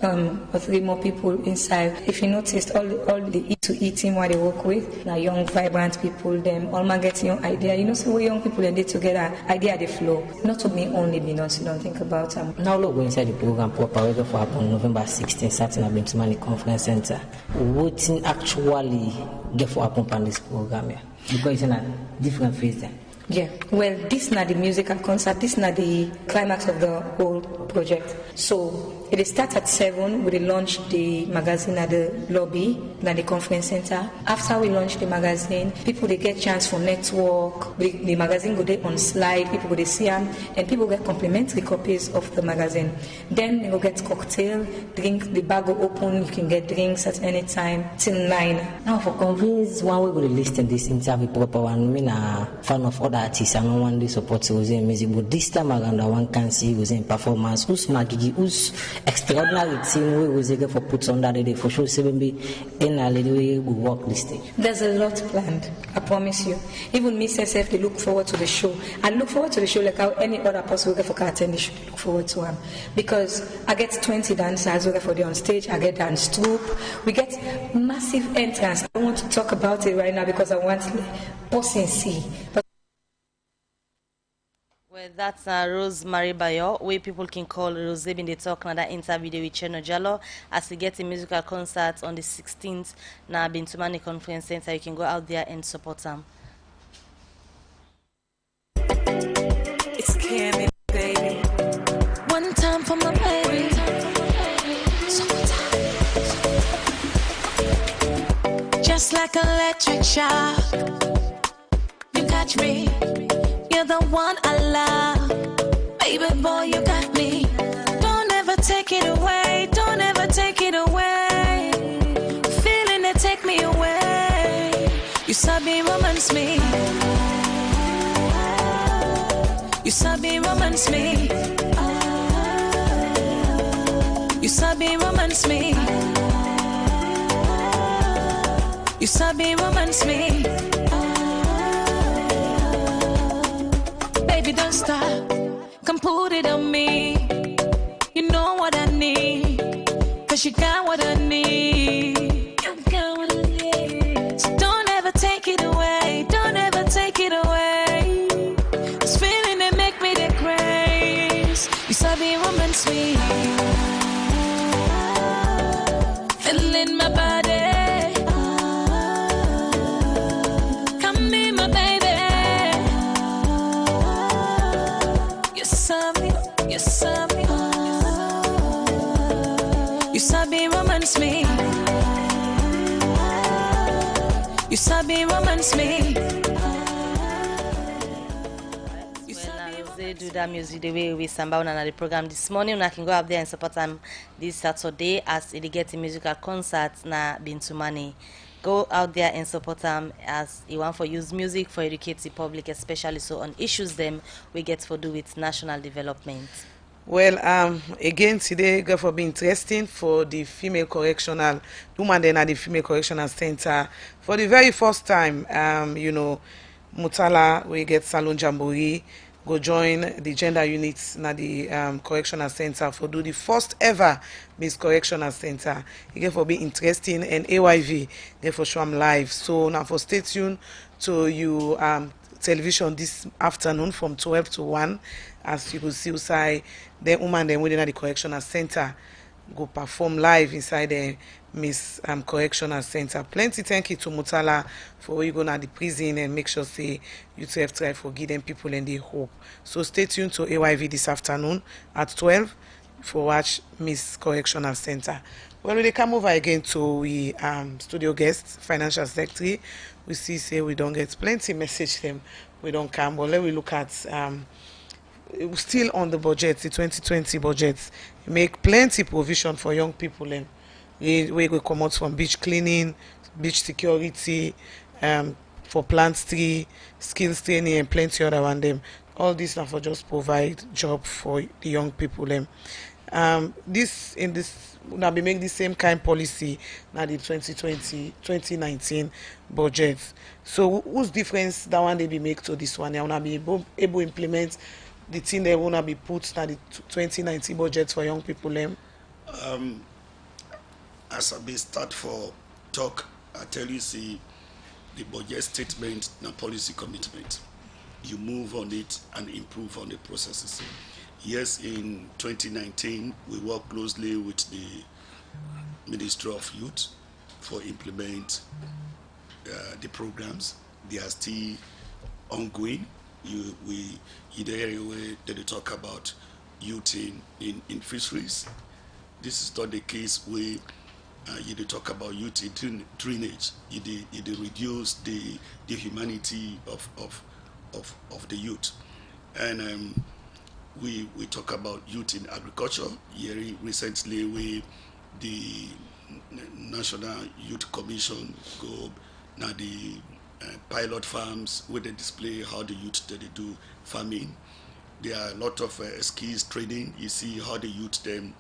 or 3 more people inside. If you noticed, all the E2E team what they work with, now young, vibrant people, them all get your idea. You know, so we young people and they together, idea they flow. Not to me only, be not so don't think about them. Now look inside the program proper for happen November 16th, starting at Gud Mornin Conference Center. What actually get for happen on this program here? Because it's in a different phase then. Yeah, well, this is not the musical concert, this is not the climax of the whole project. So it starts at 7, we launch the magazine at the lobby, at the conference center. After we launch the magazine, people they get chance for network, the magazine go there on slide, people go they see them, and people get complimentary copies of the magazine. Then they go get cocktail, drink, the bag will open, you can get drinks at any time, till 9. Now for convenience, one way we listen this interview proper one, I mean a fan of other artists, and no one they support Jose music, but this time around one can see Jose in performance, who's Magigi, who's extraordinary team we was able for put on that day for sure 7B in a little way we walk the stage. There's a lot planned, I promise you. Even me myself, they look forward to the show. I look forward to the show like how any other person will get for attend the show, look forward to them. Because I get 20 dancers who get for the on stage, I get dance troupe, we get massive entrance. I don't want to talk about it right now because I want to person see. But well, that's Rosemary Bayo, where people can call Rose in the talk now that interview with Cheno Jalo as we get a musical concert on the 16th now Gud Mornin Conference Center. You can go out there and support them. It's Cammy, baby. One time for my baby. Just like electric shock, you catch me. You're the one I love, baby boy, you got me. Don't ever take it away, don't ever take it away. Feeling it, take me away. You sabi romance me. You sabi romance me. You sabi romance me. You sabi romance me. Baby, don't stop. can put it on me. You know what I need, cause you got what I need. You got what I need. So don't ever take it away, don't ever take it away. This feeling that make me the grace. You saw the romance me. Feeling my body. Come be my baby. You saw me, you saw me. You sabi romance me. You sabi romance me. They do that music the way we samba on the program this morning. I can go up there and support them this Saturday as they get a musical concert na Bintumani. Go out there and support them as you want for use music for educate the public, especially so on issues them we get for do with national development. Well, again today going for be interesting for the female correctional woman then at the female correctional center for the very first time. You know, Mutala we get Salon Jamboree go join the gender units na the correctional center for do the first ever Miss Correctional Center. Again for be interesting and AYV get for show am live. So now for stay tuned to you television this afternoon from 12 to 1 as you will see inside the woman then within the correctional center go perform live inside the Miss Correctional Center. Plenty thank you to Mutala for where you go now the prison and make sure say you to have try for give them people and they hope. So stay tuned to AYV this afternoon at 12 for watch Miss Correctional Center. Well, we come over again to we studio guest, financial secretary. We see say we don't get plenty message them. We don't come. But let we look at still on the budget, the 2020 budget. Make plenty provision for young people. We go come out from beach cleaning, beach security, for plant tree, skills training, and plenty other one them. All this now for just provide job for the young people. This now be make the same kind policy now the 2019 budget. So whose difference that one they be make to this one? They wanna be able implement the thing they wanna be put now the 2019 budget for young people. As I be start for talk, I tell you see the budget statement and policy commitment. You move on it and improve on the processes. Yes, in 2019, we work closely with the Ministry of Youth for implement the programs. They are still ongoing. The area where they talk about youth in fisheries. This is not the case where you talk about youth in drainage. You reduce the humanity of the youth. And we talk about youth in agriculture. Here recently, the National Youth Commission go now the pilot farms where they display how the youth they do farming. There are a lot of skills training. You see how the youth them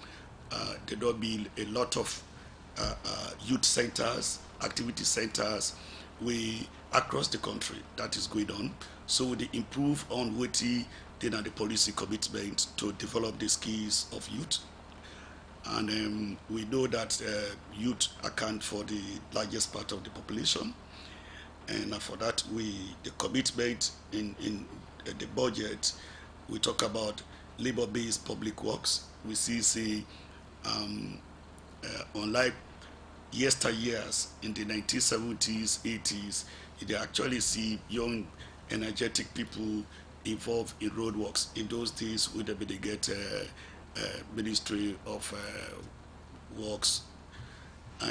they don't build a lot of youth centers, activity centers, across the country that is going on. So they improve on what then the policy commitment to develop the skills of youth. And we know that youth account for the largest part of the population. And for that, the commitment in the budget, we talk about labor-based public works. We see unlike yesteryears in the 1970s, 80s, they actually see young, energetic people involved in roadworks. In those days, they get Ministry of Works.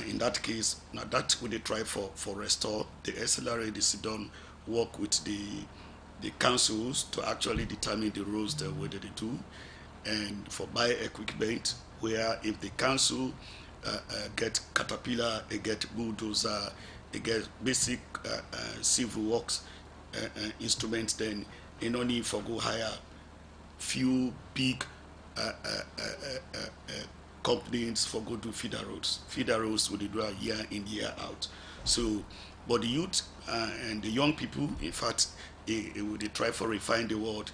In that case, now that we try for restore, the SLRA, they sit down, work with the councils to actually determine the roads that whether they do, and for buy equipment, where if the council get caterpillar, they get bulldozer, they get basic civil works instruments, then they no need for go hire few big companies for go do feeder roads. Feeder roads will do year in, year out. So, but the youth and the young people, in fact, they try for refine the word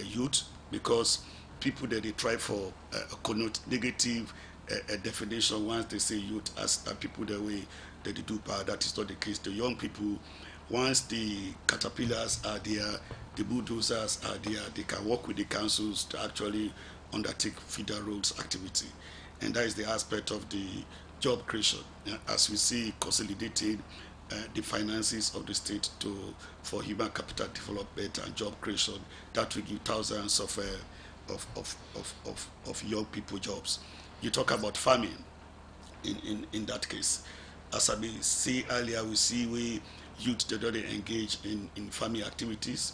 youth, because people that they try for connote negative definition once they say youth as people the way that they do, but that is not the case. The young people, once the caterpillars are there, the bulldozers are there, they can work with the councils to actually undertake feeder roads activity. And that is the aspect of the job creation. As we see consolidating the finances of the state for human capital development and job creation, that will give thousands of young people jobs. You talk about farming in that case. As I say earlier, we see we youth that don't engage in farming activities.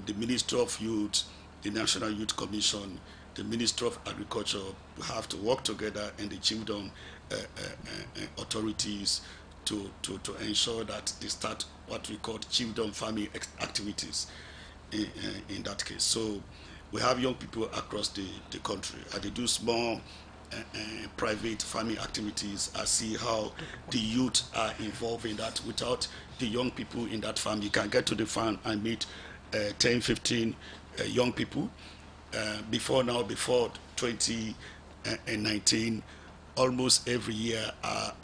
The Ministry of Youth, the National Youth Commission, the Ministry of Agriculture have to work together, and the chiefdom authorities to ensure that they start what we call chiefdom farming activities in that case. So we have young people across the country, and they do small private farming activities. I see how the youth are involved in that. Without the young people in that farm, you can get to the farm and meet 10, 15 young people. Before 2019, almost every year are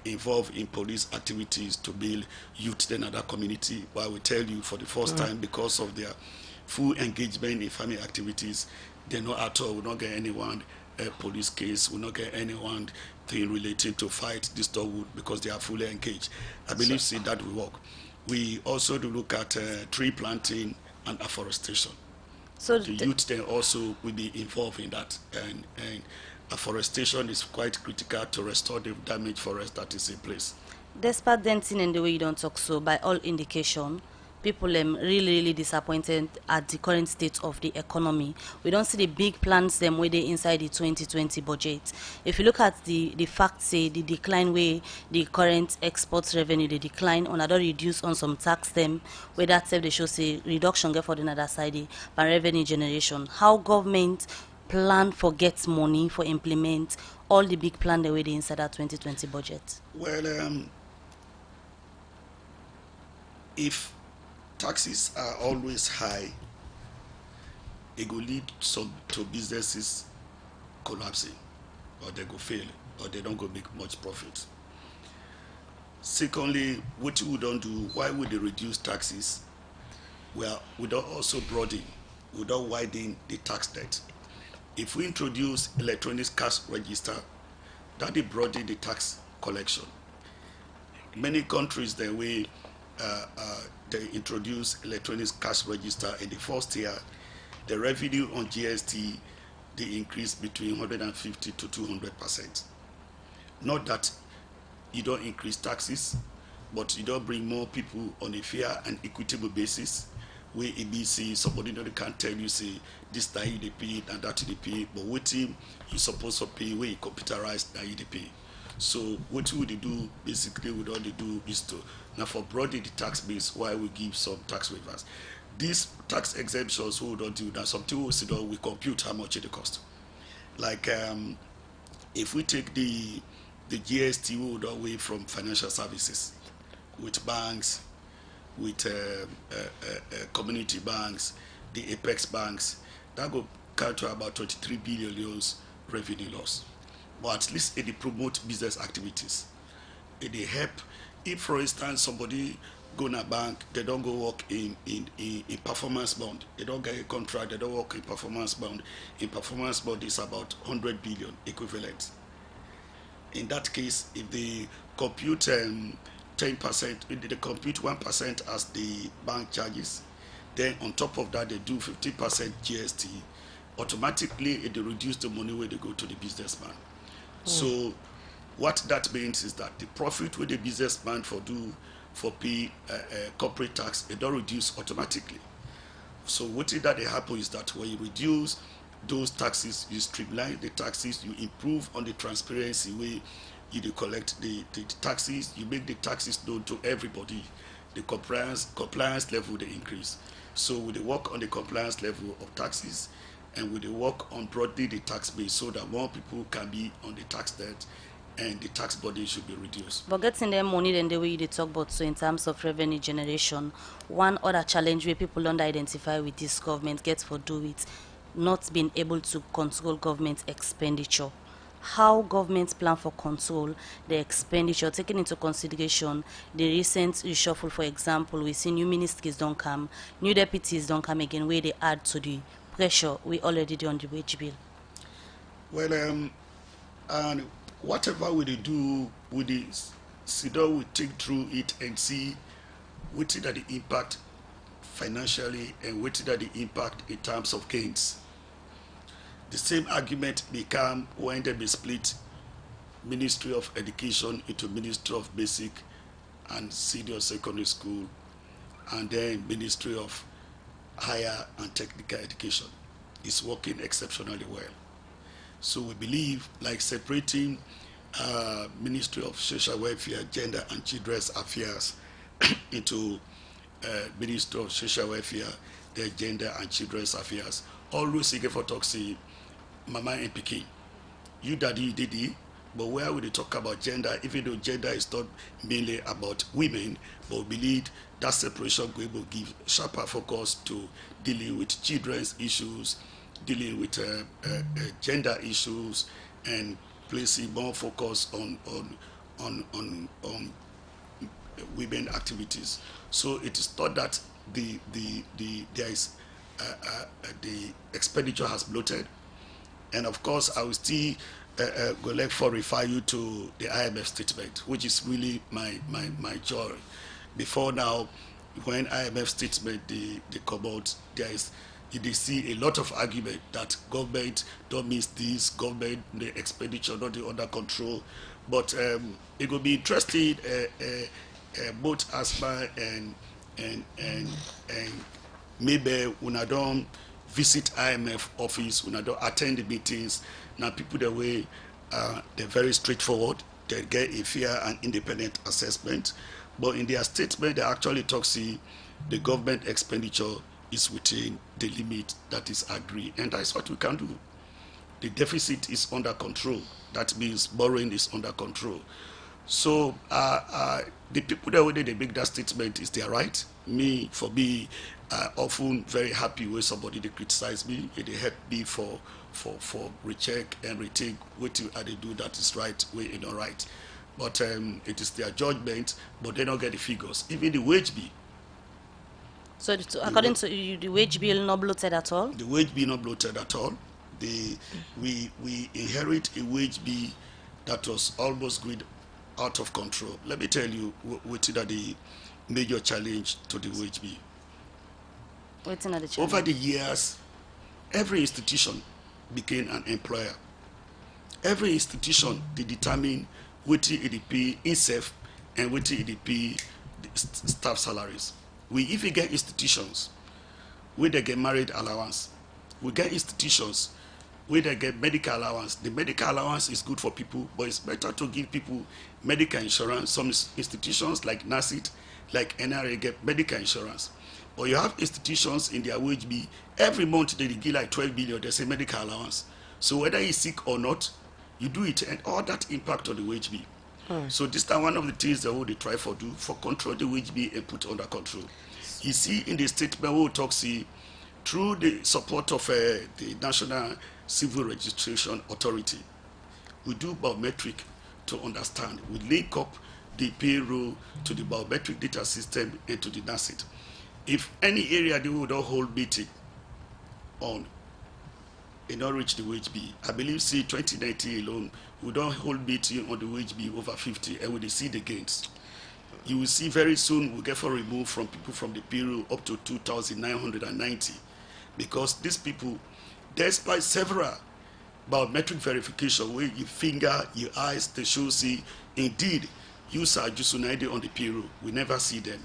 involved in police activities to build youth in another community. But I will tell you, for the first time, because of their full engagement in farming activities, they know at all, will not get anyone police case, will not get anyone thing related to fight this dogwood, because they are fully engaged. I believe see that will work. We also do look at tree planting and afforestation. So the youth then also will be involved in that, and afforestation is quite critical to restore the damaged forest that is in place. Despite dancing in the way you don't talk, so by all indication, people really disappointed at the current state of the economy. We don't see the big plans them where they inside the 2020 budget. If you look at the facts, say the decline way the current exports revenue, they decline on other reduce on some tax them, where that say they show say reduction get for the other side by revenue generation. How government plan for get money for implement all the big plan the way they inside that 2020 budget? Well, if taxes are always high, it will lead to businesses collapsing, or they go fail, or they don't go make much profit. Secondly, what we don't do, why would they reduce taxes? Well, we don't also broaden, we don't widen the tax debt. If we introduce electronic cash register, that will broaden the tax collection. Many countries, the way they introduce electronic cash register in the first year, the revenue on GST, they increase between 150 to 200%. Not that you don't increase taxes, but you don't bring more people on a fair and equitable basis, where ABC, somebody that can tell you, say, this that you pay and that you pay, but what you supposed to pay, where you computerize that you pay. So what would they do, basically, what all they do is to, now for broadening the tax base, why we give some tax waivers. These tax exemptions, who don't do that, some people sit down, we compute how much it cost. Like, if we take the GST, we would away from financial services, with banks, with community banks, the apex banks, that go count to about 23 billion euros revenue loss. But at least it promote business activities. It help. If, for instance, somebody go in a bank, they don't go work in performance bond. They don't get a contract, they don't work in performance bond. In performance bond, it's about 100 billion equivalent. In that case, if they compute 10%, if they compute 1% as the bank charges, then on top of that, they do 50% GST, automatically it reduce the money where they go to the businessman. So what that means is that the profit with the businessman for pay corporate tax, it don't reduce automatically. So what that happen is that when you reduce those taxes, you streamline the taxes, you improve on the transparency way you collect the taxes, you make the taxes known to everybody. The compliance level they increase. So we work on the compliance level of taxes, and we work on broadening the tax base so that more people can be on the tax debt, and the tax burden should be reduced. But getting their money, then the way they talk about, so in terms of revenue generation, one other challenge where people don't identify with this government gets for do it, not being able to control government expenditure. How government plan for control the expenditure, taking into consideration the recent reshuffle, for example, we see new ministries don't come, new deputies don't come again, where they add to the pressure we already do on the wage bill. Well, and whatever we do, we sit down, we think through it and see what is the impact financially and what is the impact in terms of gains. The same argument become when they be split Ministry of Education into Ministry of Basic and Senior Secondary School and then Ministry of Higher and Technical Education. It's working exceptionally well. So we believe like separating Ministry of Social Welfare, Gender and Children's Affairs into Ministry of Social Welfare, Gender and Children's Affairs. Always again for talking Mama and Pikin. You daddy, didi, but where we talk about gender, even though gender is not mainly about women, but we believe that separation will give sharper focus to dealing with children's issues, dealing with gender issues, and placing more focus on women activities. So it is not that the expenditure has bloated, and of course I will still go like for refer you to the IMF statement, which is really my joy. Before now, when IMF statement they come out, they see a lot of argument that government don't miss this, government the expenditure not under control, but it will be interesting both ASMA and maybe when I don't visit IMF office, when I don't attend the meetings, now people the way they're very straightforward, they get a fair and independent assessment, but in their statement they actually talk see the government expenditure is within the limit that is agreed, and that's what we can do. The deficit is under control. That means borrowing is under control. So the people that way they make that statement is their right. For me, often very happy when somebody they criticize me, and they help me for recheck and retake what they do that is right, way you know right. But it is their judgment, but they don't get the figures. Even the wage bill. So according to you, the wage bill not bloated at all? The wage bill not bloated at all. We inherit a wage bill that was almost going out of control. Let me tell you what is the major challenge to the wage bill. What's another challenge? Over the years, every institution became an employer. Every institution they determine what it pay itself and what it pay staff salaries. We even get institutions where they get married allowance. We get institutions where they get medical allowance. The medical allowance is good for people, but it's better to give people medical insurance. Some institutions like NACIT, like NRA get medical insurance. But you have institutions in their wage bill, every month they give like 12 billion, they say medical allowance. So whether you're sick or not, you do it, and all that impact on the wage bill. So this is one of the things that they try for do for control the wage bill and put under control. You see in the statement we talk see through the support of the National Civil Registration Authority, we do biometric to understand. We link up the payroll to the biometric data system and to the NACIT. If any area they would not hold meeting on, it not reach the wage bill. I believe see 2019 alone, we don't hold meeting on the wage bill over 50, and we see the gains. You will see very soon we get for removed from people from the payroll up to 2,990, because these people, despite several biometric verification where your finger, your eyes, they show see indeed you are just united on the payroll. We never see them.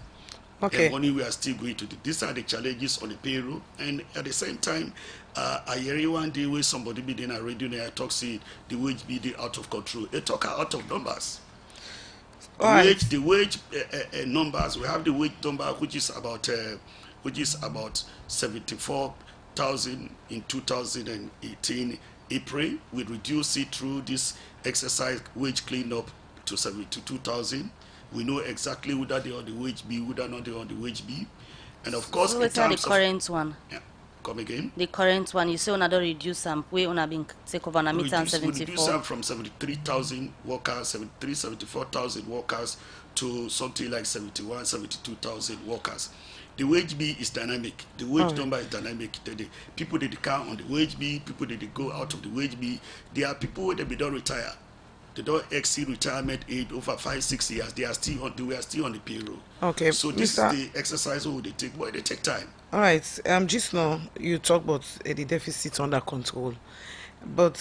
Okay. And money we are still going to do. These are the challenges on the payroll, and at the same time, I hear one day where somebody be in a radio and I talk see the wage be out of control. They talk out of numbers. The wage numbers. We have the wage number which is about 74,000 in 2018, April. We reduce it through this exercise wage cleanup to 72,000. We know exactly whether they are on the wage B, whether not they are on the wage B. And of course, so in it's not the terms of... current one. Yeah, come again? The current one, you say on a reduce some way on a being take over on a meet and We reduce 74. them from 73,000 workers, 74,000 workers to something like 72,000 workers. The wage B is dynamic. The wage number is dynamic. People did count on the wage B, people did go out of the wage B. There are people who they don't retire. They don't exceed retirement age over 5-6 years. They are still on the payroll. Okay. So this is the exercise who they take, but they take time. All right. Just now you talk about the deficit under control, but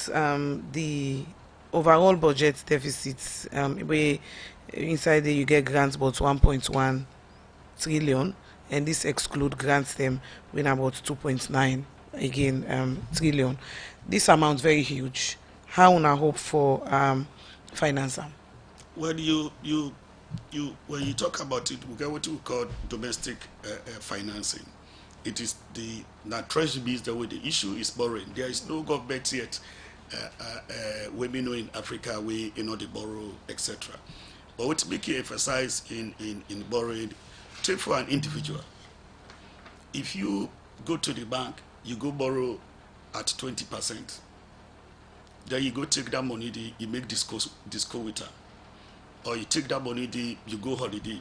the overall budget deficit, where inside there you get grants about 1.1 trillion, and this exclude grants them when about 2.9 again trillion. This amount very huge. How una hope for finance? Well, when you talk about it, we get what we call domestic financing. It is the treasury is the way the issue is borrowing. There is no government yet. Women know in Africa we they borrow, etc. But what make you emphasize in borrowing, take for an individual. If you go to the bank, you go borrow at 20%. Then you go take that money, you make disco with her. Or you take that money, you go holiday.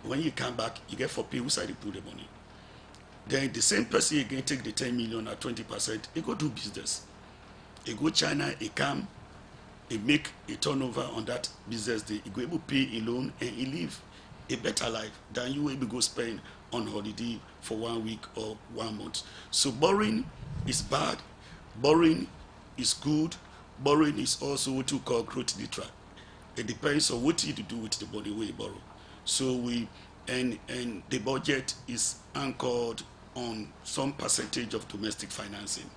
When you come back, you get for pay, who side you put the money. Then the same person again take the 10 million at 20%, he go do business. He go China, he come, he make a turnover on that business day, he go able to pay a loan and he live a better life than you able go spend on holiday for 1 week or 1 month. So borrowing is bad. Borrowing is good. Borrowing is also what you call growth neutral. It depends on what you do with the money we borrow. So and the budget is anchored on some percentage of domestic financing.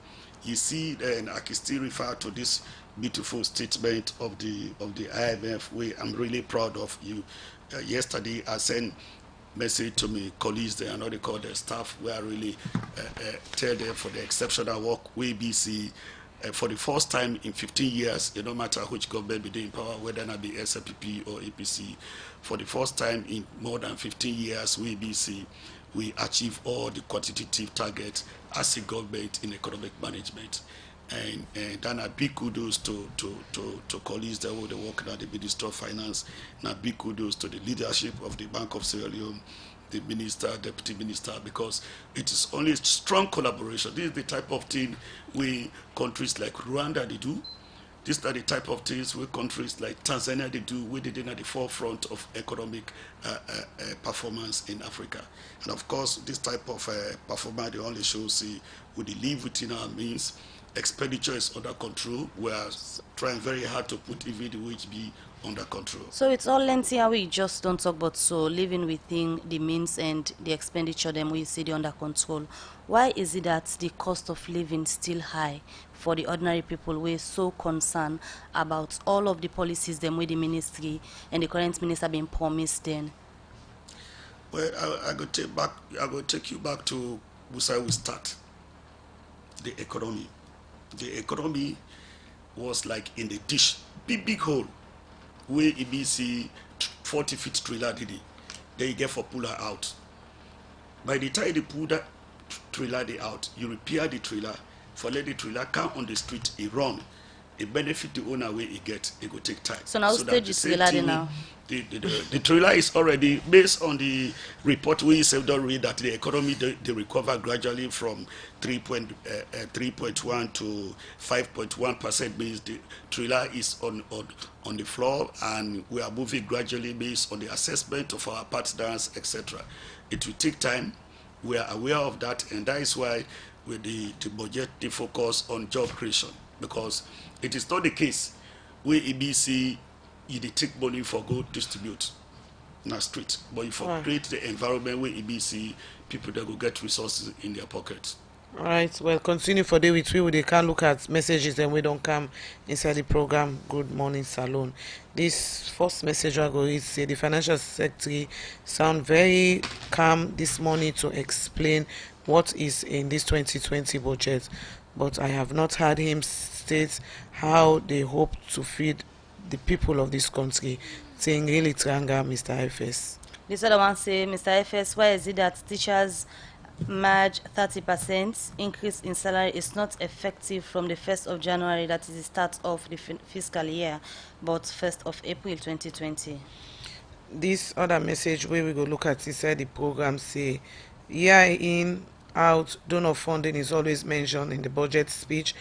You see, and I can still refer to this beautiful statement of the IMF, where I'm really proud of you. Yesterday, I sent message to my colleagues there, I know they call their staff, where I really tell them for the exceptional work we BC for the first time in 15 years, it no matter which government be in power, whether it be SLPP or APC, for the first time in more than 15 years, we BC, we achieve all the quantitative targets as a government in economic management. And then a big kudos to colleagues that were working at the Ministry of Finance, and a big kudos to the leadership of the Bank of Sierra Leone, the minister, deputy minister, because it is only strong collaboration. This is the type of thing we countries like Rwanda they do. These are the type of things where countries like Tanzania they do, where they're at the forefront of economic performance in Africa. And of course, this type of performance they only shows we live within our means. Expenditure is under control. We are trying very hard to put even the wage be under control. So it's all lengthy and we just don't talk about so living within the means and the expenditure then we see the under control. Why is it that the cost of living still high for the ordinary people? We're so concerned about all of the policies them with the ministry and the current minister being promised then. Well, I go take you back to where we start. The economy. The economy was like in the dish, big hole, where EBC 40 feet trailer did it. Then you get for puller out. By the time they pull that trailer out, you repair the trailer, for let the trailer come on the street, it run. It benefit the owner where it get, it go take time. So now stage is trailer now. The trailer is already based on the report we said already that the economy they recover gradually from 3.1 to 5.1% means the trailer is on the floor and we are moving gradually based on the assessment of our partners, etc. It will take time. We are aware of that, and that is why with the budget they focus on job creation, because it is not the case where EBC you take money for go distribute in the street, but if you create the environment where EBC people that go get resources in their pockets. All right, well, continue for day with we can look at messages and we don't come inside the program Good Morning Salone. This first message I go read say the financial secretary sound very calm this morning to explain what is in this 2020 budget. but I have not heard him state how they hope to feed the people of this country. Saying really tranga, Mr. FS. This other one say, Mr. FS, why is it that teachers merge 30% increase in salary is not effective from the 1st of January, that is the start of the fiscal year, but 1st of April 2020? This other message where we go look at inside the program say, year in, out, donor funding is always mentioned in the budget speech,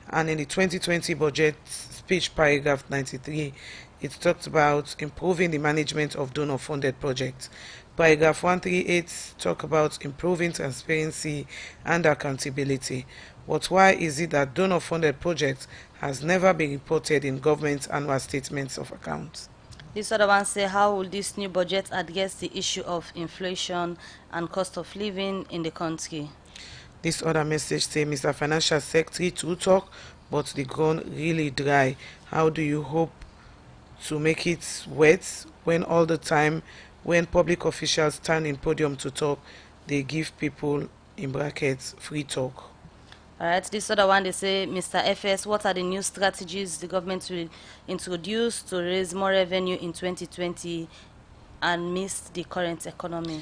and in the 2020 budget speech paragraph 93, it talks about improving the management of donor funded projects. Paragraph 138 talk about improving transparency and accountability. But why is it that donor funded projects has never been reported in government annual statements of accounts? This other one say, how will this new budget address the issue of inflation and cost of living in the country? This other message say, Mr. Financial Secretary to talk, but the ground really dry. How do you hope to make it wet when all the time when public officials stand in podium to talk, they give people, in brackets, free talk? Alright, this other one, they say, Mr. FS, what are the new strategies the government will introduce to raise more revenue in 2020 and miss the current economy?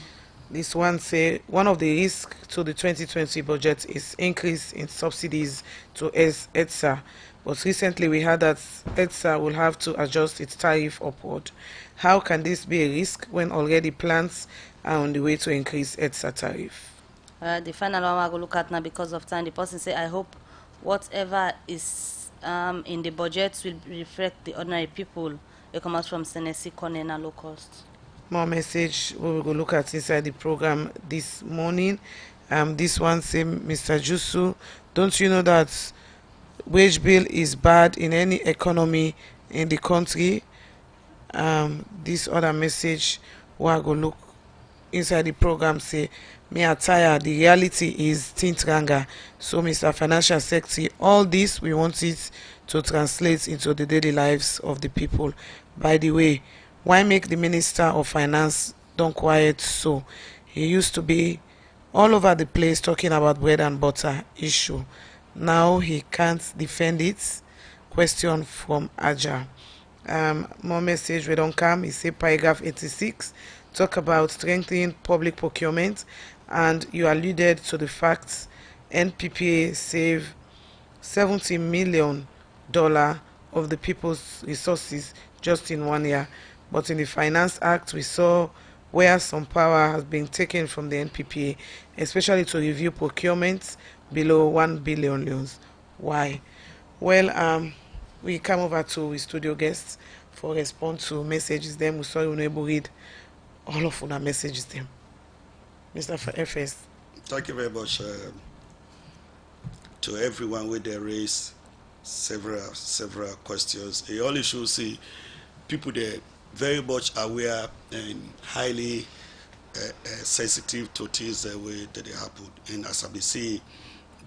This one say, one of the risks to the 2020 budget is increase in subsidies to EDSA. But recently we heard that EDSA will have to adjust its tariff upward. How can this be a risk when already plans are on the way to increase EDSA tariff? The final one I go look at now because of time. The person say, I hope whatever is in the budget will reflect the ordinary people. It comes out from Senesi, Konena, low cost. More message we will go look at inside the program this morning. This one say, Mr. Jusu, don't you know that wage bill is bad in any economy in the country? This other message we will go look inside the program say, me are tired, the reality is tintranga. So Mr. Financial Secretary, all this we want it to translate into the daily lives of the people. By the way, why make the Minister of Finance don't quiet so? He used to be all over the place talking about bread and butter issue. Now he can't defend it. Question from Aja. More message we don't come. He say paragraph 86 talk about strengthening public procurement, and you alluded to the fact NPPA save $70 million of the people's resources just in 1 year. But in the Finance Act, we saw where some power has been taken from the NPPA, especially to review procurements below 1 billion loans. Why? Well, we come over to studio guests for response to messages. Them we sorry we able to read all of our messages. Them, Mr. FS. Thank you very much to everyone with their raise several questions. It only shows see people there very much aware and highly sensitive to things the way that they happen. And as I be saying,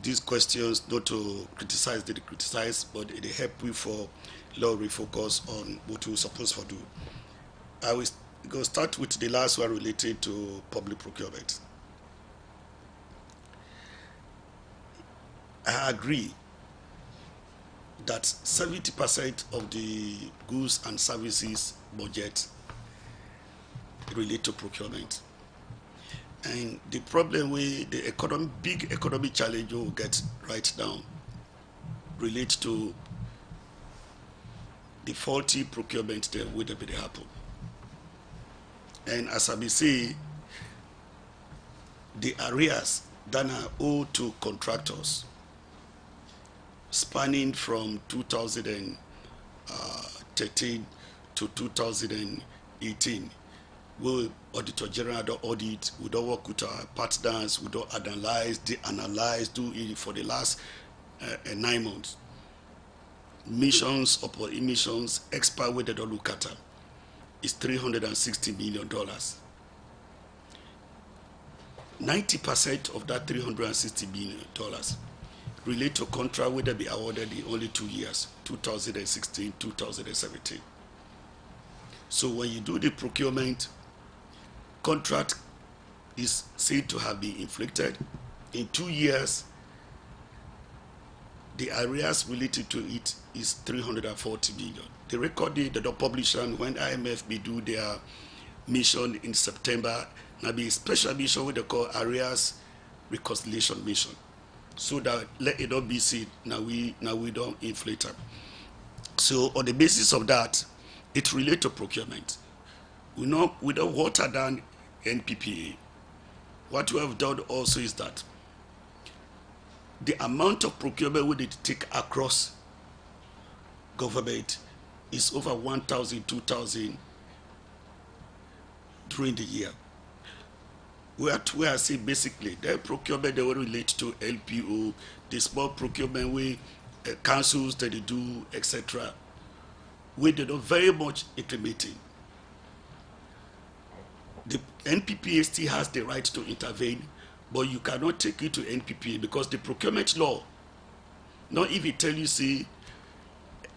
these questions not to criticize, they criticize, but they help you for law refocus on what we're supposed to do. I will go start with the last one related to public procurement. I agree that 70% of the goods and services budget relate to procurement. And the problem with the big economic challenge we'll get right now relates to the faulty procurement that would have happen. And as I be say, the arrears that are owed to contractors spanning from 2013 to 2018, we Auditor General don't audit, we don't work with our partners, we don't analyze, do it for the last 9 months. Missions upon emissions, expert way they don't look at them, is $360 million. 90% of that $360 million relate to contract where they be awarded in only 2 years, 2016, 2017. So when you do the procurement, contract is said to have been inflicted. In 2 years, the areas related to it is 340 billion. The record date that the publication when IMF be do their mission in September, now be a special mission what they call areas reconciliation mission. So that let it not be seen now we don't inflate them. So on the basis of that, it relates to procurement. We don't water down NPPA. What we have done also is that the amount of procurement we need to take across government is over 1,000, 2,000 during the year. We are saying basically the procurement they will relate to LPO, the small procurement we councils that they do, etc. We did not very much implementing. The NPPA still has the right to intervene, but you cannot take it to NPPA because the procurement law, not if it tell you, say,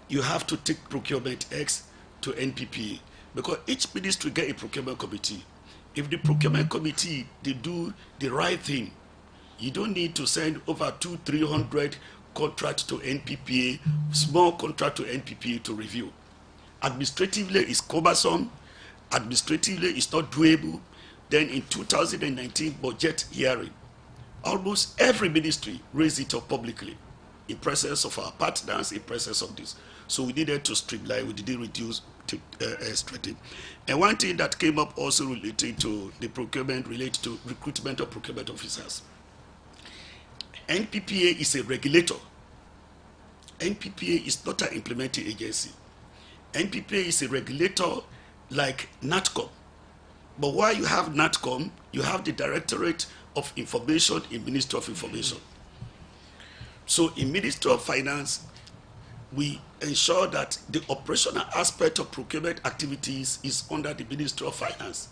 you have to take procurement X to NPPA, because each ministry get a procurement committee. If the procurement committee, they do the right thing, you don't need to send over 200-300 contracts to NPPA, small contract to NPPA to review. Administratively, it's cumbersome. Administratively, it's not doable. Then in 2019 budget hearing, almost every ministry raised it up publicly in presence of our partners, in presence of this. So we needed to streamline, we didn't reduce strengthen. And one thing that came up also related to the procurement, related to recruitment of procurement officers. NPPA is a regulator. NPPA is not an implementing agency. NPPA is a regulator like NATCOM. But while you have NATCOM, you have the Directorate of Information in Ministry of Information. So in Ministry of Finance, we ensure that the operational aspect of procurement activities is under the Ministry of Finance,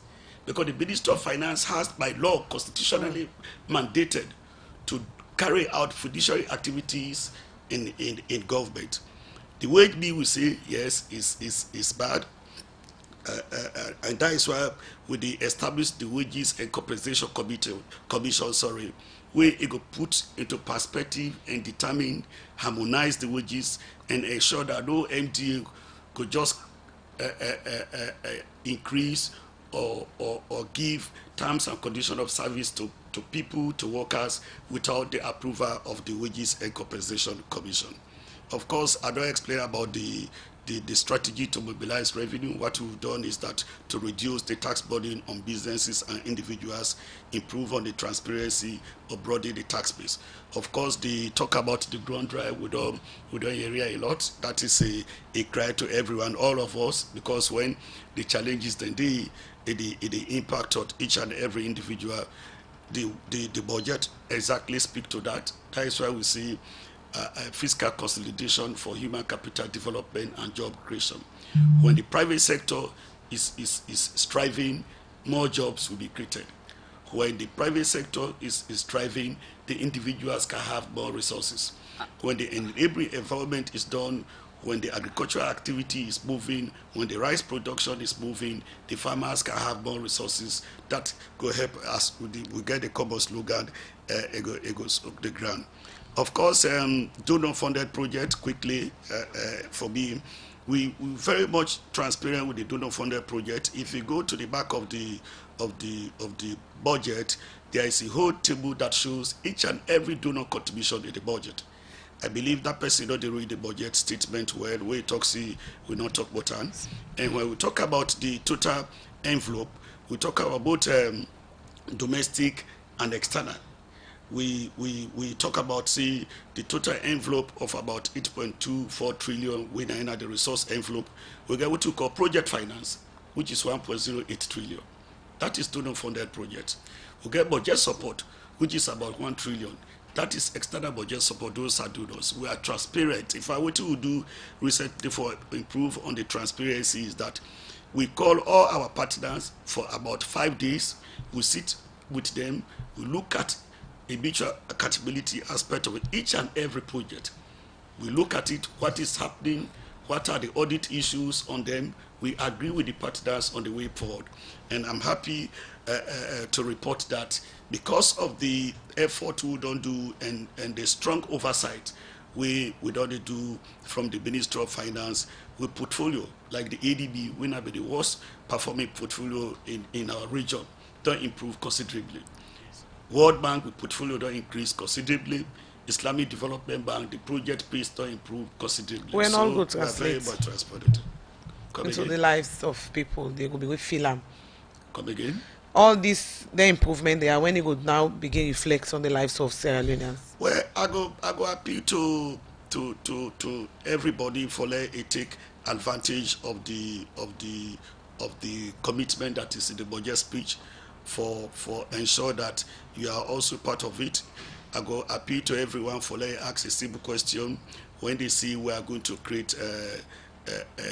because the Ministry of Finance has by law constitutionally mandated to carry out fiduciary activities in government. The wage bill we say yes is bad, and that is why we established the Wages and Compensation Commission, where it go put into perspective and determine, harmonize the wages and ensure that no MDA could just increase or give terms and conditions of service to people, to workers, without the approval of the Wages and Compensation Commission. Of course, I don't explain about the strategy to mobilize revenue. What we've done is that to reduce the tax burden on businesses and individuals, improve on the transparency, or broaden the tax base. Of course, the talk about the ground drive, we don't hear a lot. That is a cry to everyone, all of us, because when the challenges, then the impact on each and every individual, the budget exactly speak to that. That is why we see fiscal consolidation for human capital development and job creation. When the private sector is striving, more jobs will be created. When the private sector is striving, the individuals can have more resources. When the enabling environment is done, when the agricultural activity is moving, when the rice production is moving, the farmers can have more resources that go help us. We get the common slogan, it goes up the ground. Of course, donor-funded project, quickly, for me, we very much transparent with the donor-funded project. If you go to the back of the budget, there is a whole table that shows each and every donor contribution in the budget. I believe that person not read the budget statement well, where it talks, we not talk about hands. And when we talk about the total envelope, we talk about both domestic and external. We talk about, say, the total envelope of about 8.24 trillion. We now the resource envelope. We get what we call project finance, which is 1.08 trillion. That is donor-funded project. We get budget support, which is about 1 trillion. That is external budget support. Those are donors. We are transparent. If I were to do recently for improve on the transparency, is that we call all our partners for about 5 days. We sit with them. We look at a mutual accountability aspect of each and every project. We look at it, what is happening, what are the audit issues on them. We agree with the partners on the way forward. And I'm happy to report that because of the effort we don't do and the strong oversight we don't do from the Ministry of Finance with portfolio like the ADB, we not be the worst performing portfolio in our region, don't improve considerably. World Bank with portfolio don't increase considerably. Islamic Development Bank, the project pace don't improve considerably. When all go we are very translate much transported. into the lives of people, they will be with film. Come again? All this, the improvement there, when it would now begin to reflect on the lives of Sierra Leoneans. Well, I go appeal to everybody for let it take advantage of the commitment that is in the budget speech for ensure that you are also part of it. I go appeal to everyone for let ask a simple question when they see we are going to create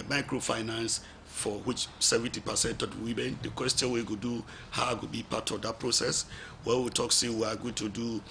microfinance for which 70% of the women. The question we could do how could be part of that process. When we talk, say we are going to do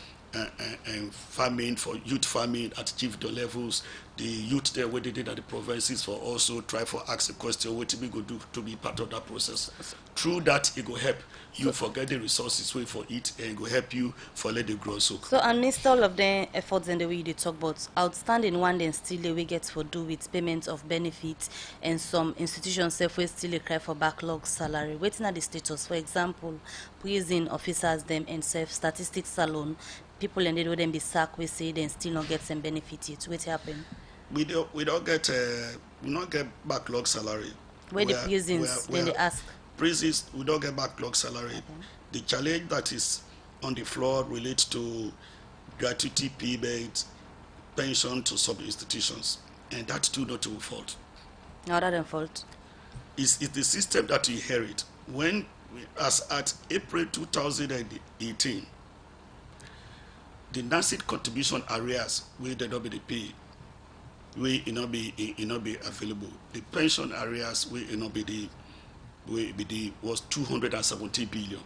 farming for youth farming at chiefdom levels. The youth there, what they did at the provinces for also try for ask a question what we go do to be part of that process. Through that, it will help you forget the resources way for it and it will help you for let it grow. So amidst all of the efforts and the way they talk about outstanding one, then still the way gets for do with payment of benefits and some institutions self will still cry for backlog salary. Waiting at the status, for example, prison officers them and self statistics salon. People and they don't be sacked. We say they still not get some benefit yet. What happen? We don't get backlog salary. Where the prisons then they ask. Prisons we don't get backlog salary. Okay. The challenge that is on the floor relates to gratuity payment, pension to sub institutions, and that too not to fault. No, that don't fault. It's the system that we inherit. When as at April 2018. The NACID contribution arrears will not be the pay, will not be available. The pension arrears will not be was 270 billion,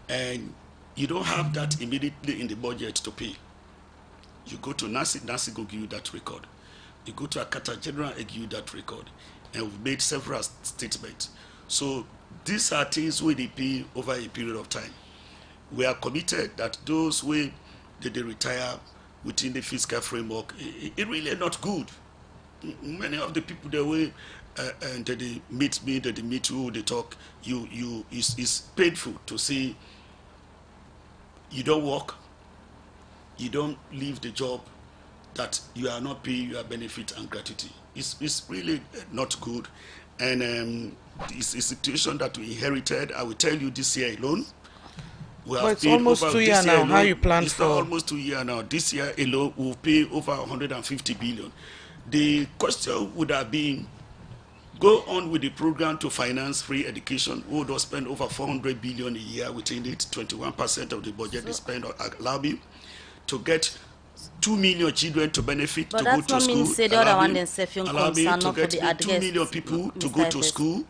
and you don't have that immediately in the budget to pay. You go to NACID will give you that record. You go to Akata General, they give you that record, and we've made several statements. So these are things we pay over a period of time. We are committed that those who they retire within the fiscal framework, it really not good. Many of the people that way and they meet me, that they meet you, they talk. It's painful to see you don't work, you don't leave the job, that you are not paying your benefit and gratuity. It's really not good, and it's a situation that we inherited. I will tell you this year alone. But it's almost 2 years now. How you plan it's for? It's almost 2 years now. This year alone, we'll pay over 150 billion. The question would have been, go on with the program to finance free education. We would spend over 400 billion a year within it. 21% of the budget is spent on allowing to get 2 million children to benefit but to go to school. Allow me to get 2 million people to go to school.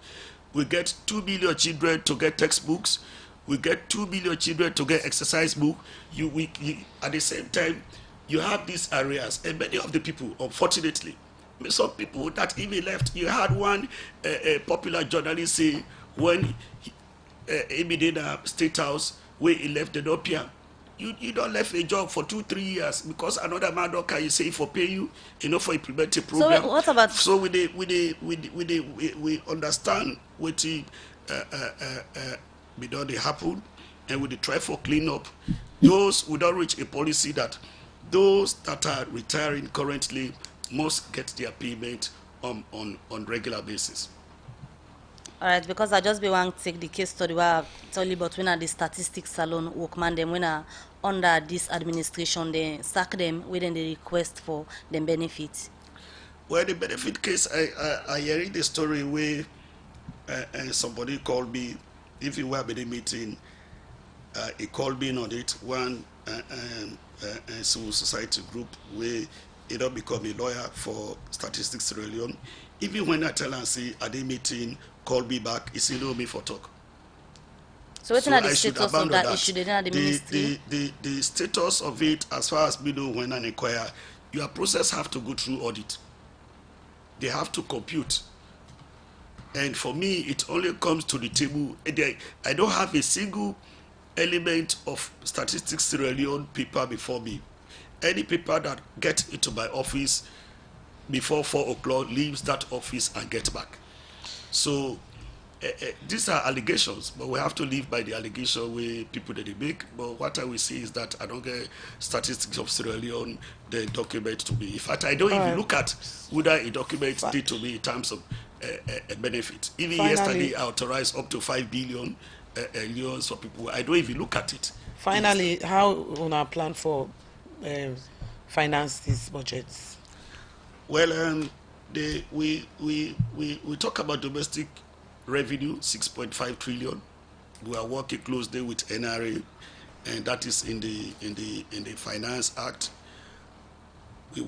We get 2 million children to get textbooks. We get 2 million children to get exercise book. At the same time, you have these areas, and many of the people, unfortunately, some people that even left. You had one popular journalist say when he did a State House where he left the Dopia, you don't left a job for 2-3 years because another man don't can you say for pay you, for implement a program. So what about? So we understand what the done they happen, and we try for clean up. Those who don't reach a policy that those that are retiring currently must get their payment on regular basis. All right, because I just be want to take the case study where I tell you about when the statistics salon workman them when under this administration they sack them within the request for them benefits. Well, the benefit case, I hearing the story where somebody called me. If you were at the meeting, he called me on it. One civil society group where he don't become a lawyer for Statistics Sierra Leone. Even when I tell him, say, at the meeting, call me back, he say, no, me for talk. So what's the status of that issue? They didn't the ministry? The status of it, as far as we know, when an inquire, your process have to go through audit. They have to compute. And for me, it only comes to the table. I don't have a single element of Statistics Sierra Leone paper before me. any paper that gets into my office before 4 o'clock leaves that office and gets back. So these are allegations, but we have to live by the allegation where people that they make. But what I will say is that I don't get statistics of Sierra Leone, the document to me. In fact, I don't even look at whether a document did to me in terms of a benefit. Even yesterday, I authorized up to 5 billion euros for people. I don't even look at it. Finally, how on our plan for finance these budgets? Well, we talk about domestic revenue, 6.5 trillion. We are working closely with NRA, and that is in the Finance Act. We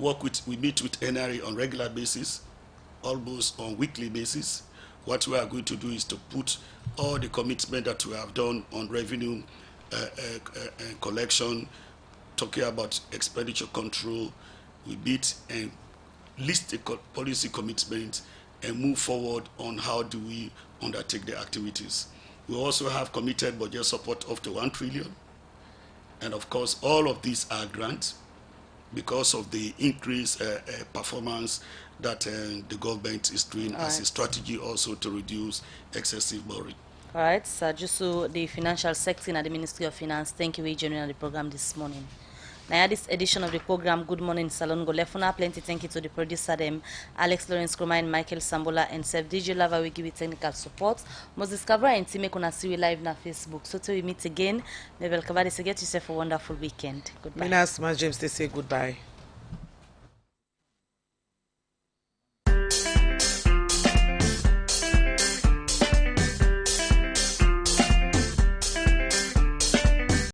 meet with NRA on regular basis, almost on weekly basis. What we are going to do is to put all the commitment that we have done on revenue collection, talking about expenditure control. We meet and list the policy commitment and move forward on how do we undertake the activities. We also have committed budget support of the 1 trillion. And of course, all of these are grants because of the increased performance that the government is doing as a strategy also to reduce excessive borrowing. All right, so just so the financial sector at the Ministry of Finance, thank you for joining the program this morning. Now, this edition of the program, Good Morning Salone, go left on plenty thank you to the producer, them, Alex Lawrence Kromine, Michael Sambola, and Sef DJ Lava, we give you technical support. Must discover and see me kuna see we live na Facebook. So till we meet again, may welcome to get yourself a wonderful weekend. Goodbye. Minas James, they say goodbye.